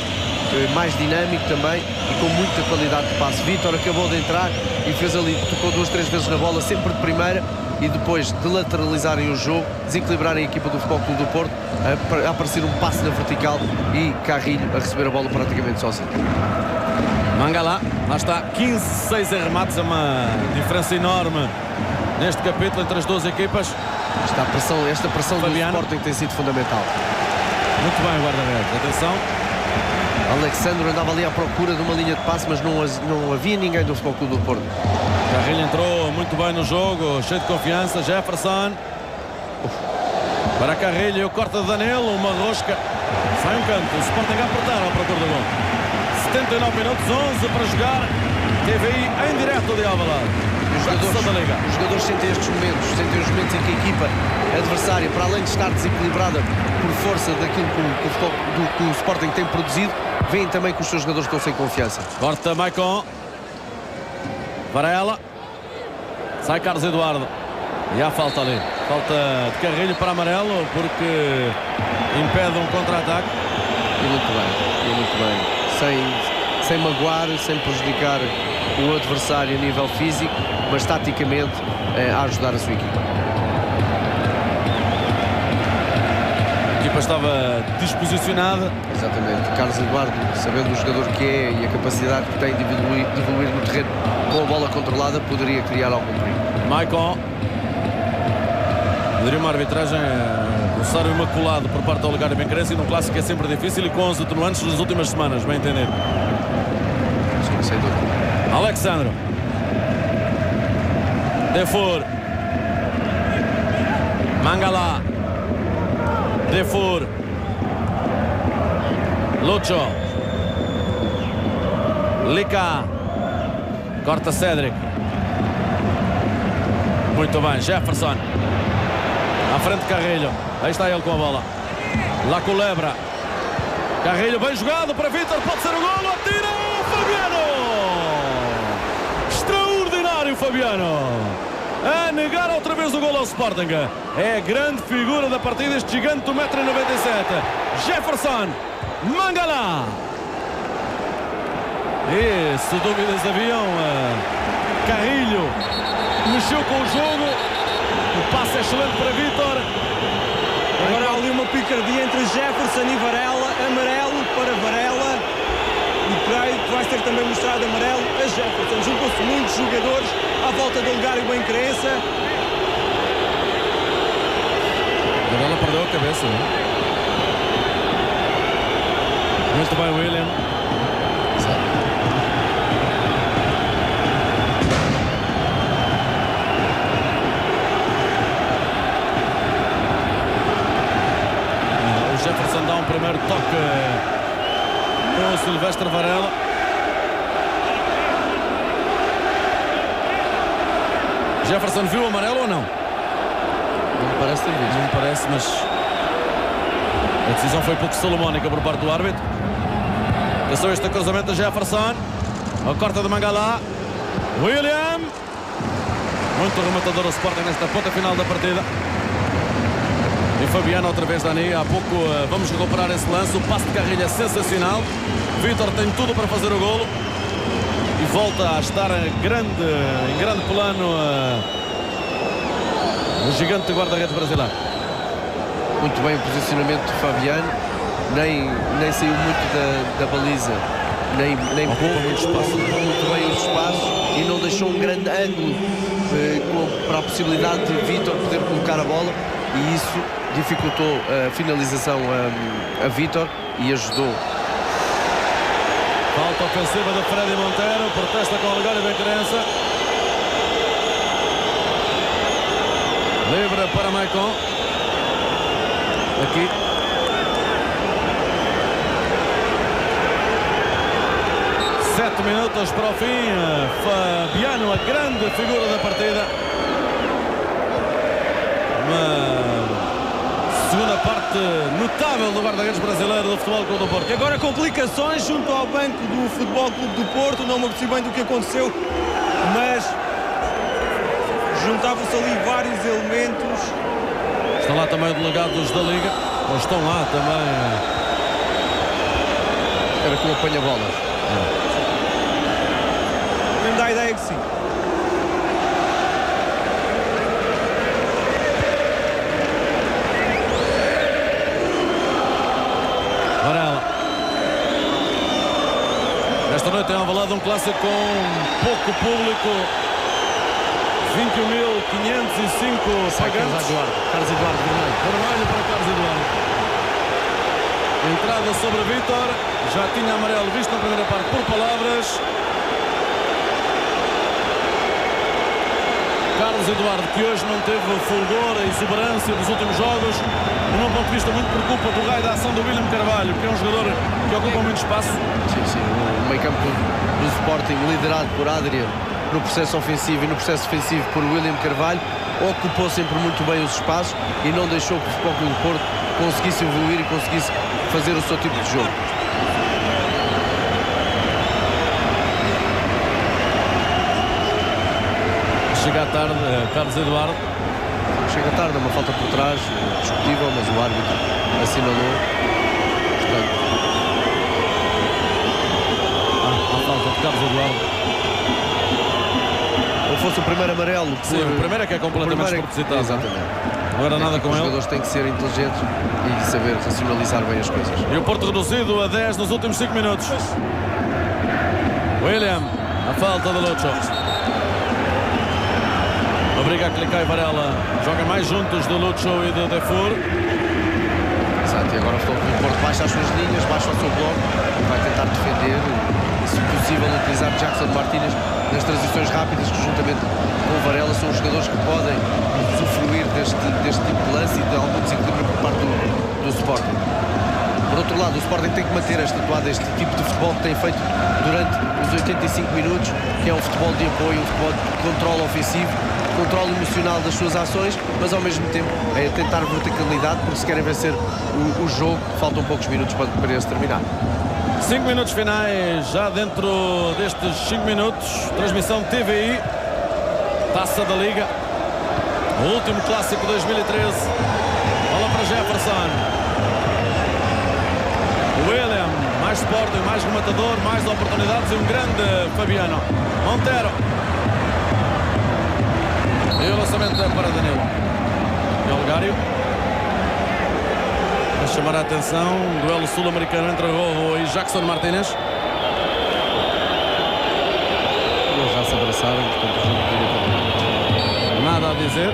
mais dinâmico também e com muita qualidade de passe. Vítor acabou de entrar e fez ali, tocou 2, 3 vezes na bola, sempre de primeira, e depois de lateralizarem o jogo, desequilibrarem a equipa do Futebol Clube do Porto, a aparecer um passe na vertical e Carrilho a receber a bola praticamente sozinho. Mangala, lá está, 15-6 em remates, é uma diferença enorme neste capítulo entre as duas equipas. Esta pressão do Sporting tem sido fundamental. Muito bem o guarda-redes, atenção. Alexandre andava ali à procura de uma linha de passe, mas não havia ninguém do Futebol Clube do Porto. Carrilho entrou muito bem no jogo, cheio de confiança. Jefferson para Carrilho, corta de Danilo, uma rosca, sai um canto. O Sporting a apertar ao procura do gol. 79 minutos, 11 para jogar. TVI em direto de Alvalade. Os Os jogadores sentem estes momentos, sentem os momentos em que a equipa adversária, para além de estar desequilibrada por força daquilo que o Sporting tem produzido, veem também que os seus jogadores estão sem confiança. Corta Maicon. Varela. Sai Carlos Eduardo. E há falta ali. Falta de Carrilho para amarelo, porque impede um contra-ataque. E muito bem. Sem magoar, sem prejudicar o adversário a nível físico, mas taticamente a ajudar a sua equipa. A equipa estava disposicionada. Exatamente. Carlos Eduardo, sabendo o jogador que é e a capacidade que tem de evoluir no terreno com a bola controlada, poderia criar algum perigo. Maicon. Poderia uma arbitragem roçar o imaculado por parte do Olegário Benquerense, e num clássico é sempre difícil e com os atenuantes das últimas semanas, bem entender. Sim, sem dúvida. Alexandre. Defour. Mangala. Defour. Lucho. Lica. Corta Cédric. Muito bem, Jefferson. À frente de Carrilho. Aí está ele com a bola. La Culebra. Carrilho bem jogado para Vítor. Pode ser o golo. Atira o Fabiano. Extraordinário Fabiano. A negar outra vez o golo ao Sporting. É a grande figura da partida, este gigante do 1,97 m. Jefferson. Mangala. E se dúvidas haviam, Carrilho mexeu com o jogo. O passe é excelente para Vítor. Agora há ali uma picardia entre Jefferson e Varela. Amarelo para Varela. E creio que vai ser também mostrado amarelo a Jefferson. Juntam-se muitos jogadores à volta do Olegário Benquerense. Varela perdeu a cabeça, não é? Muito bem, William. O Jefferson dá um primeiro toque com o Silvestre Varela. Jefferson viu o amarelo ou não? Não me parece ter visto. Não me parece, mas a decisão foi pouco salomónica por parte do árbitro. Passou este cruzamento de Jefferson. A corta de Mangala. William. Muito rematador o Sporting nesta ponta final da partida. E Fabiano outra vez, Dani. Há pouco vamos recuperar esse lance. O passe de Carrilho é sensacional. Vítor tem tudo para fazer o golo. E volta a estar em grande plano o gigante guarda-redes brasileiro. Muito bem o posicionamento de Fabiano. Nem saiu muito da baliza. Nem ocupou muito bem os espaços e não deixou um grande ângulo para a possibilidade de Vítor poder colocar a bola, e isso dificultou a finalização a Vítor e ajudou. Falta ofensiva de Freddy Monteiro. Protesta com o Olegário Benquerense. Livre para Maicon. Aqui. Sete minutos para o fim. Fabiano, a grande figura da partida. Uma segunda parte notável do guarda-redes brasileiro do Futebol Clube do Porto. E agora complicações junto ao banco do Futebol Clube do Porto. Não me apercebi bem do que aconteceu, mas juntavam-se ali vários elementos. Estão lá também delegados da Liga. Ou estão lá também. Era com o apanha-bolas. Me dá a ideia que sim. Varela. Esta noite é Alvalade um clássico com pouco público. 21.505 pagantes. Carlos Eduardo, Vermelho para Carlos Eduardo. Entrada sobre Vítor. Já tinha amarelo visto na primeira parte por palavras. Carlos Eduardo, que hoje não teve o fulgor, a exuberância dos últimos jogos, de um ponto de vista muito por culpa do raio da ação do William Carvalho, que é um jogador que ocupa muito espaço. Sim, o meio campo do Sporting, liderado por Adrian, no processo ofensivo e no processo defensivo por William Carvalho, ocupou sempre muito bem os espaços e não deixou que o Futebol Clube do Porto conseguisse evoluir e conseguisse fazer o seu tipo de jogo. Chega à tarde, Carlos Eduardo. Chega tarde, uma falta por trás, discutível, mas o árbitro assinalou. Portanto, a falta de Carlos Eduardo. ou fosse o primeiro amarelo. Sim, o primeiro é que é completamente despropositado. Exatamente. Não era nada com ele. Os ele. jogadores têm que ser inteligentes e saber racionalizar bem as coisas. E o Porto reduzido a 10 nos últimos 5 minutos. William, a falta de Lucho. Obriga a clicar e Varela. Joga mais juntos de Lucho e de Defour. Exato, e agora o Porto baixa as suas linhas, baixa o seu bloco, vai tentar defender e, se possível, utilizar Jackson Martínez nas transições rápidas, que juntamente com o Varela são os jogadores que podem usufruir deste tipo de lance e de algum desequilíbrio por parte do Sporting. Por outro lado, o Sporting tem que manter esta atuada, este tipo de futebol que tem feito durante os 85 minutos, que é um futebol de apoio, um futebol de controle ofensivo, controle emocional das suas ações, mas ao mesmo tempo é tentar verticalidade, porque se querem vencer o jogo, faltam poucos minutos para esse terminar. 5 minutos finais, já dentro destes 5 minutos, transmissão de TVI, Taça da Liga, o último clássico 2013, bola para Jefferson, William, mais Sporting, mais rematador, mais oportunidades e um grande Fabiano. Montero, e o lançamento é para Danilo. E Olegário a chamar a atenção, duelo sul-americano entre Rojo e Jackson Martínez. Eles já se abraçaram, portanto o jogo poderia. Nada a dizer.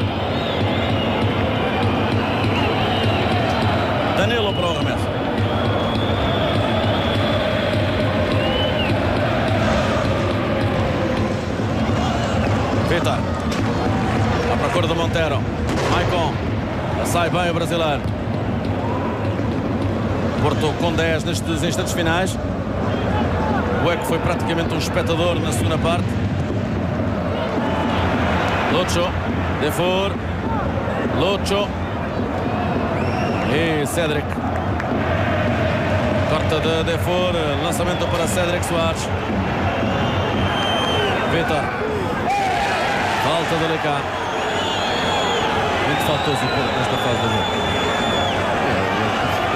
Danilo para o arremesso. Vitor. À procura do Montero. Maicon. Sai bem o brasileiro. Porto com 10 nestes instantes finais. O Eco foi praticamente um espectador na segunda parte. Lucho. Defour. Lucho. E Cédric. Corta de Defour. Lançamento para Cédric Soares. Vitor. Falta de Lecá. Muito faltoso o Porto nesta fase do jogo.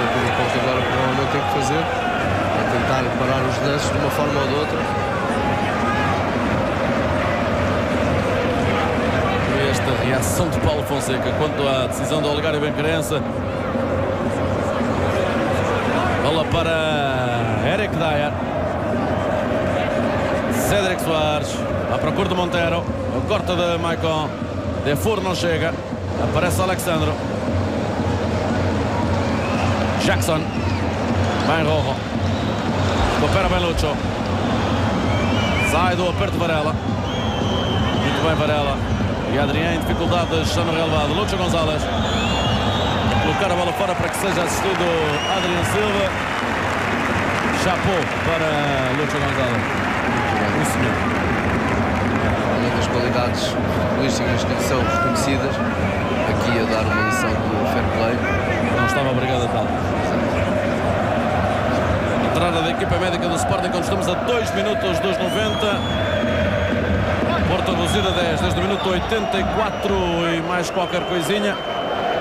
O Porto agora provavelmente tem que fazer é tentar parar os lances de uma forma ou de outra. E esta reação de Paulo Fonseca quanto à decisão do Olegário Benquerense. Bola para Eric Dyer. Cédric Soares à procura de Montero. O corta de Maicon. Defour não chega. Aparece Alexandro. Jackson. Bem Rojo. Recupera bem Lucho. Sai do aperto de Varela. Muito bem Varela. E Adrián em dificuldades já no relevado. Lucho Gonzalez. Colocar a bola fora para que seja assistido Adrián Silva. Chapou para Lucho Gonzalez. Um senhor. Uma das qualidades futebolísticas que são reconhecidas, aqui a dar uma lição de fair play. Não estava obrigado a tal. Entrada da equipa médica do Sporting quando estamos a 2 minutos dos 90. Porto reduzido a 10 desde o minuto 84 e mais qualquer coisinha.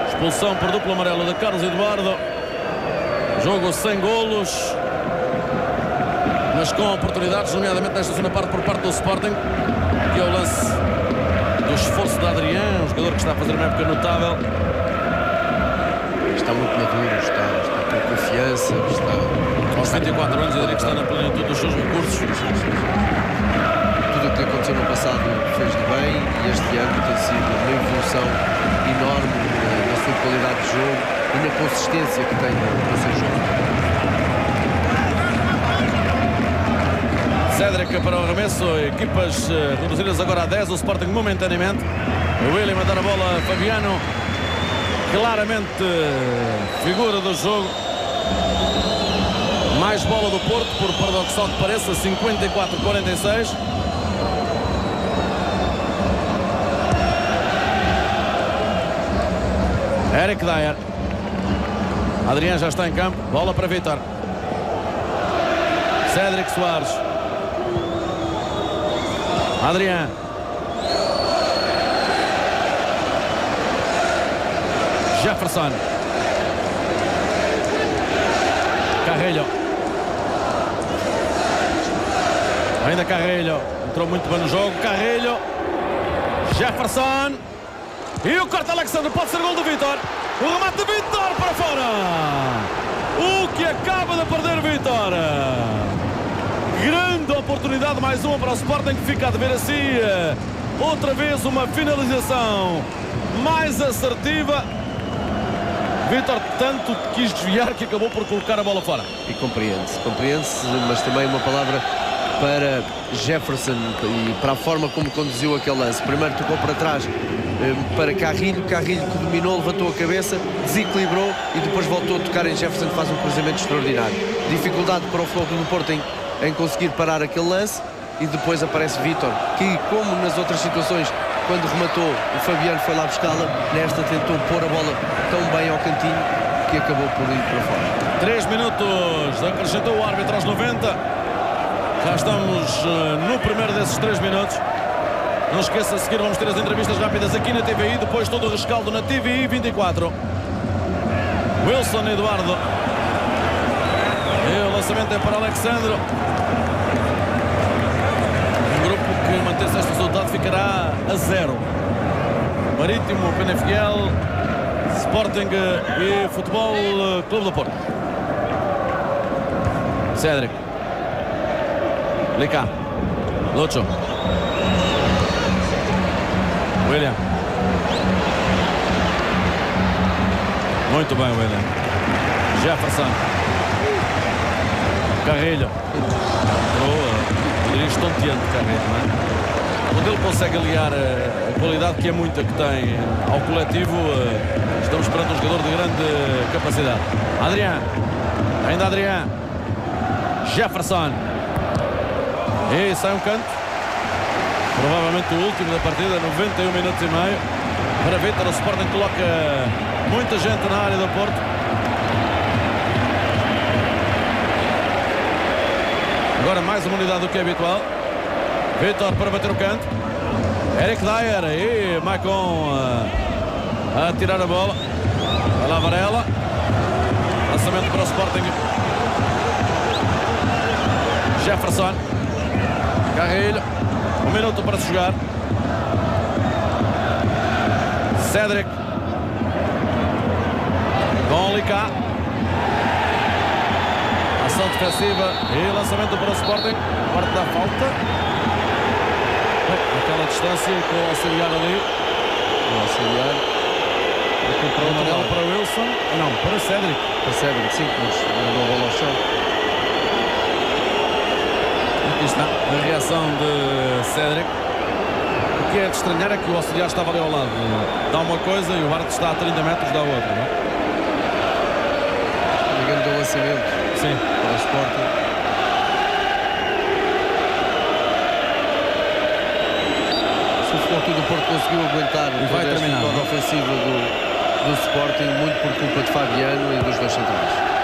Expulsão por duplo amarelo de Carlos Eduardo. Jogo sem golos, mas com oportunidades, nomeadamente nesta segunda parte por parte do Sporting, que é o lance do esforço de Adrián, um jogador que está a fazer uma época notável. Está muito maduro, está com confiança, está aos 24 anos, eu diria que está na plenitude dos seus recursos. Tudo o que aconteceu no passado fez-lhe bem e este ano tem sido uma evolução enorme na sua qualidade de jogo e na consistência que tem no seu jogo. Cédric para o arremesso, equipas reduzidas agora a 10, o Sporting momentaneamente. O William a dar a bola a Fabiano, claramente figura do jogo. Mais bola do Porto, por paradoxal que pareça, 54-46. Eric Dyer. Adrián já está em campo. Bola para Vítor. Cédric Soares. Adrián. Jefferson. Carrilho. Ainda Carrilho. Entrou muito bem no jogo. Carrilho. Jefferson. E o corte Alexandre. Pode ser gol do Vítor. O remate de Vítor para fora. O que acaba de perder Vítor. Grande oportunidade, mais uma para o Sporting, que fica a dever a si. Outra vez uma finalização mais assertiva. Vítor tanto quis desviar que acabou por colocar a bola fora. E compreende-se, mas também uma palavra para Jefferson e para a forma como conduziu aquele lance. Primeiro tocou para trás para Carrilho que dominou, levantou a cabeça, desequilibrou e depois voltou a tocar em Jefferson, que faz um cruzamento extraordinário. Dificuldade para o Futebol Clube do Porto em conseguir parar aquele lance, e depois aparece Vítor, que, como nas outras situações, quando rematou, o Fabiano foi lá buscá-la, nesta tentou pôr a bola tão bem ao cantinho que acabou por ir para fora. 3 minutos, acrescentou o árbitro aos 90. Já estamos no primeiro desses 3 minutos. Não esqueça, a seguir vamos ter as entrevistas rápidas aqui na TVI, depois todo o rescaldo na TVI 24. Wilson Eduardo. E o lançamento é para Alexandre. Um grupo que mantém-se este resultado ficará a 0. Marítimo, Penafiel, Sporting e Futebol Clube do Porto. Cédric. Lica. Lucho. William. Muito bem, William. Jefferson. Carrilho. Poderia estonteante Carrilho, não é? Quando ele consegue aliar a qualidade que é muita que tem ao coletivo, estamos perante um jogador de grande capacidade. Adrián. Ainda Adrián. Jefferson. E sai um canto. Provavelmente o último da partida, 91 minutos e meio. Para Vítor, o Sporting coloca muita gente na área do Porto. Agora mais uma unidade do que é habitual. Vítor para bater o canto. Eric Dyer e Maicon a tirar a bola. Vai lá Varela. Lançamento para o Sporting. Jefferson. Carrilho. 1 minuto para se jogar. Cédric. Com Lica. Ação defensiva e lançamento para o Sporting. Parte da falta. Aquela distância com o auxiliar ali. O auxiliar. O amarelo para Wilson. Não, para Cédric. Para Cédric, sim, mas mandou a bola ao chão. Aqui está a reação de Cédric. O que é de estranhar é que o auxiliar estava ali ao lado. Dá uma coisa e o árbitro está a 30 metros da outra, não é? Ligando do lançamento. Sim. Para o Sporting. Se o Futebol Clube do Porto conseguiu aguentar vai terminar, toda a ofensiva do Sporting, muito por culpa de Fabiano e dos dois centrais.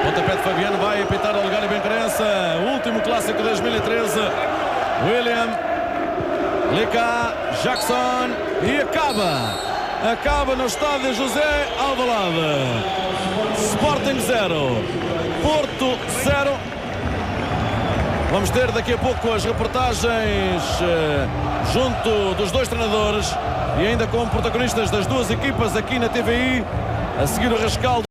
Pontapé de Fabiano, vai apitar o Legal e Benquerença. Último clássico de 2013. William. Lica. Jackson. E acaba no estádio José Alvalade. Sporting 0. Porto 0. Vamos ter daqui a pouco as reportagens junto dos dois treinadores e ainda com protagonistas das duas equipas aqui na TVI. A seguir o rescaldo.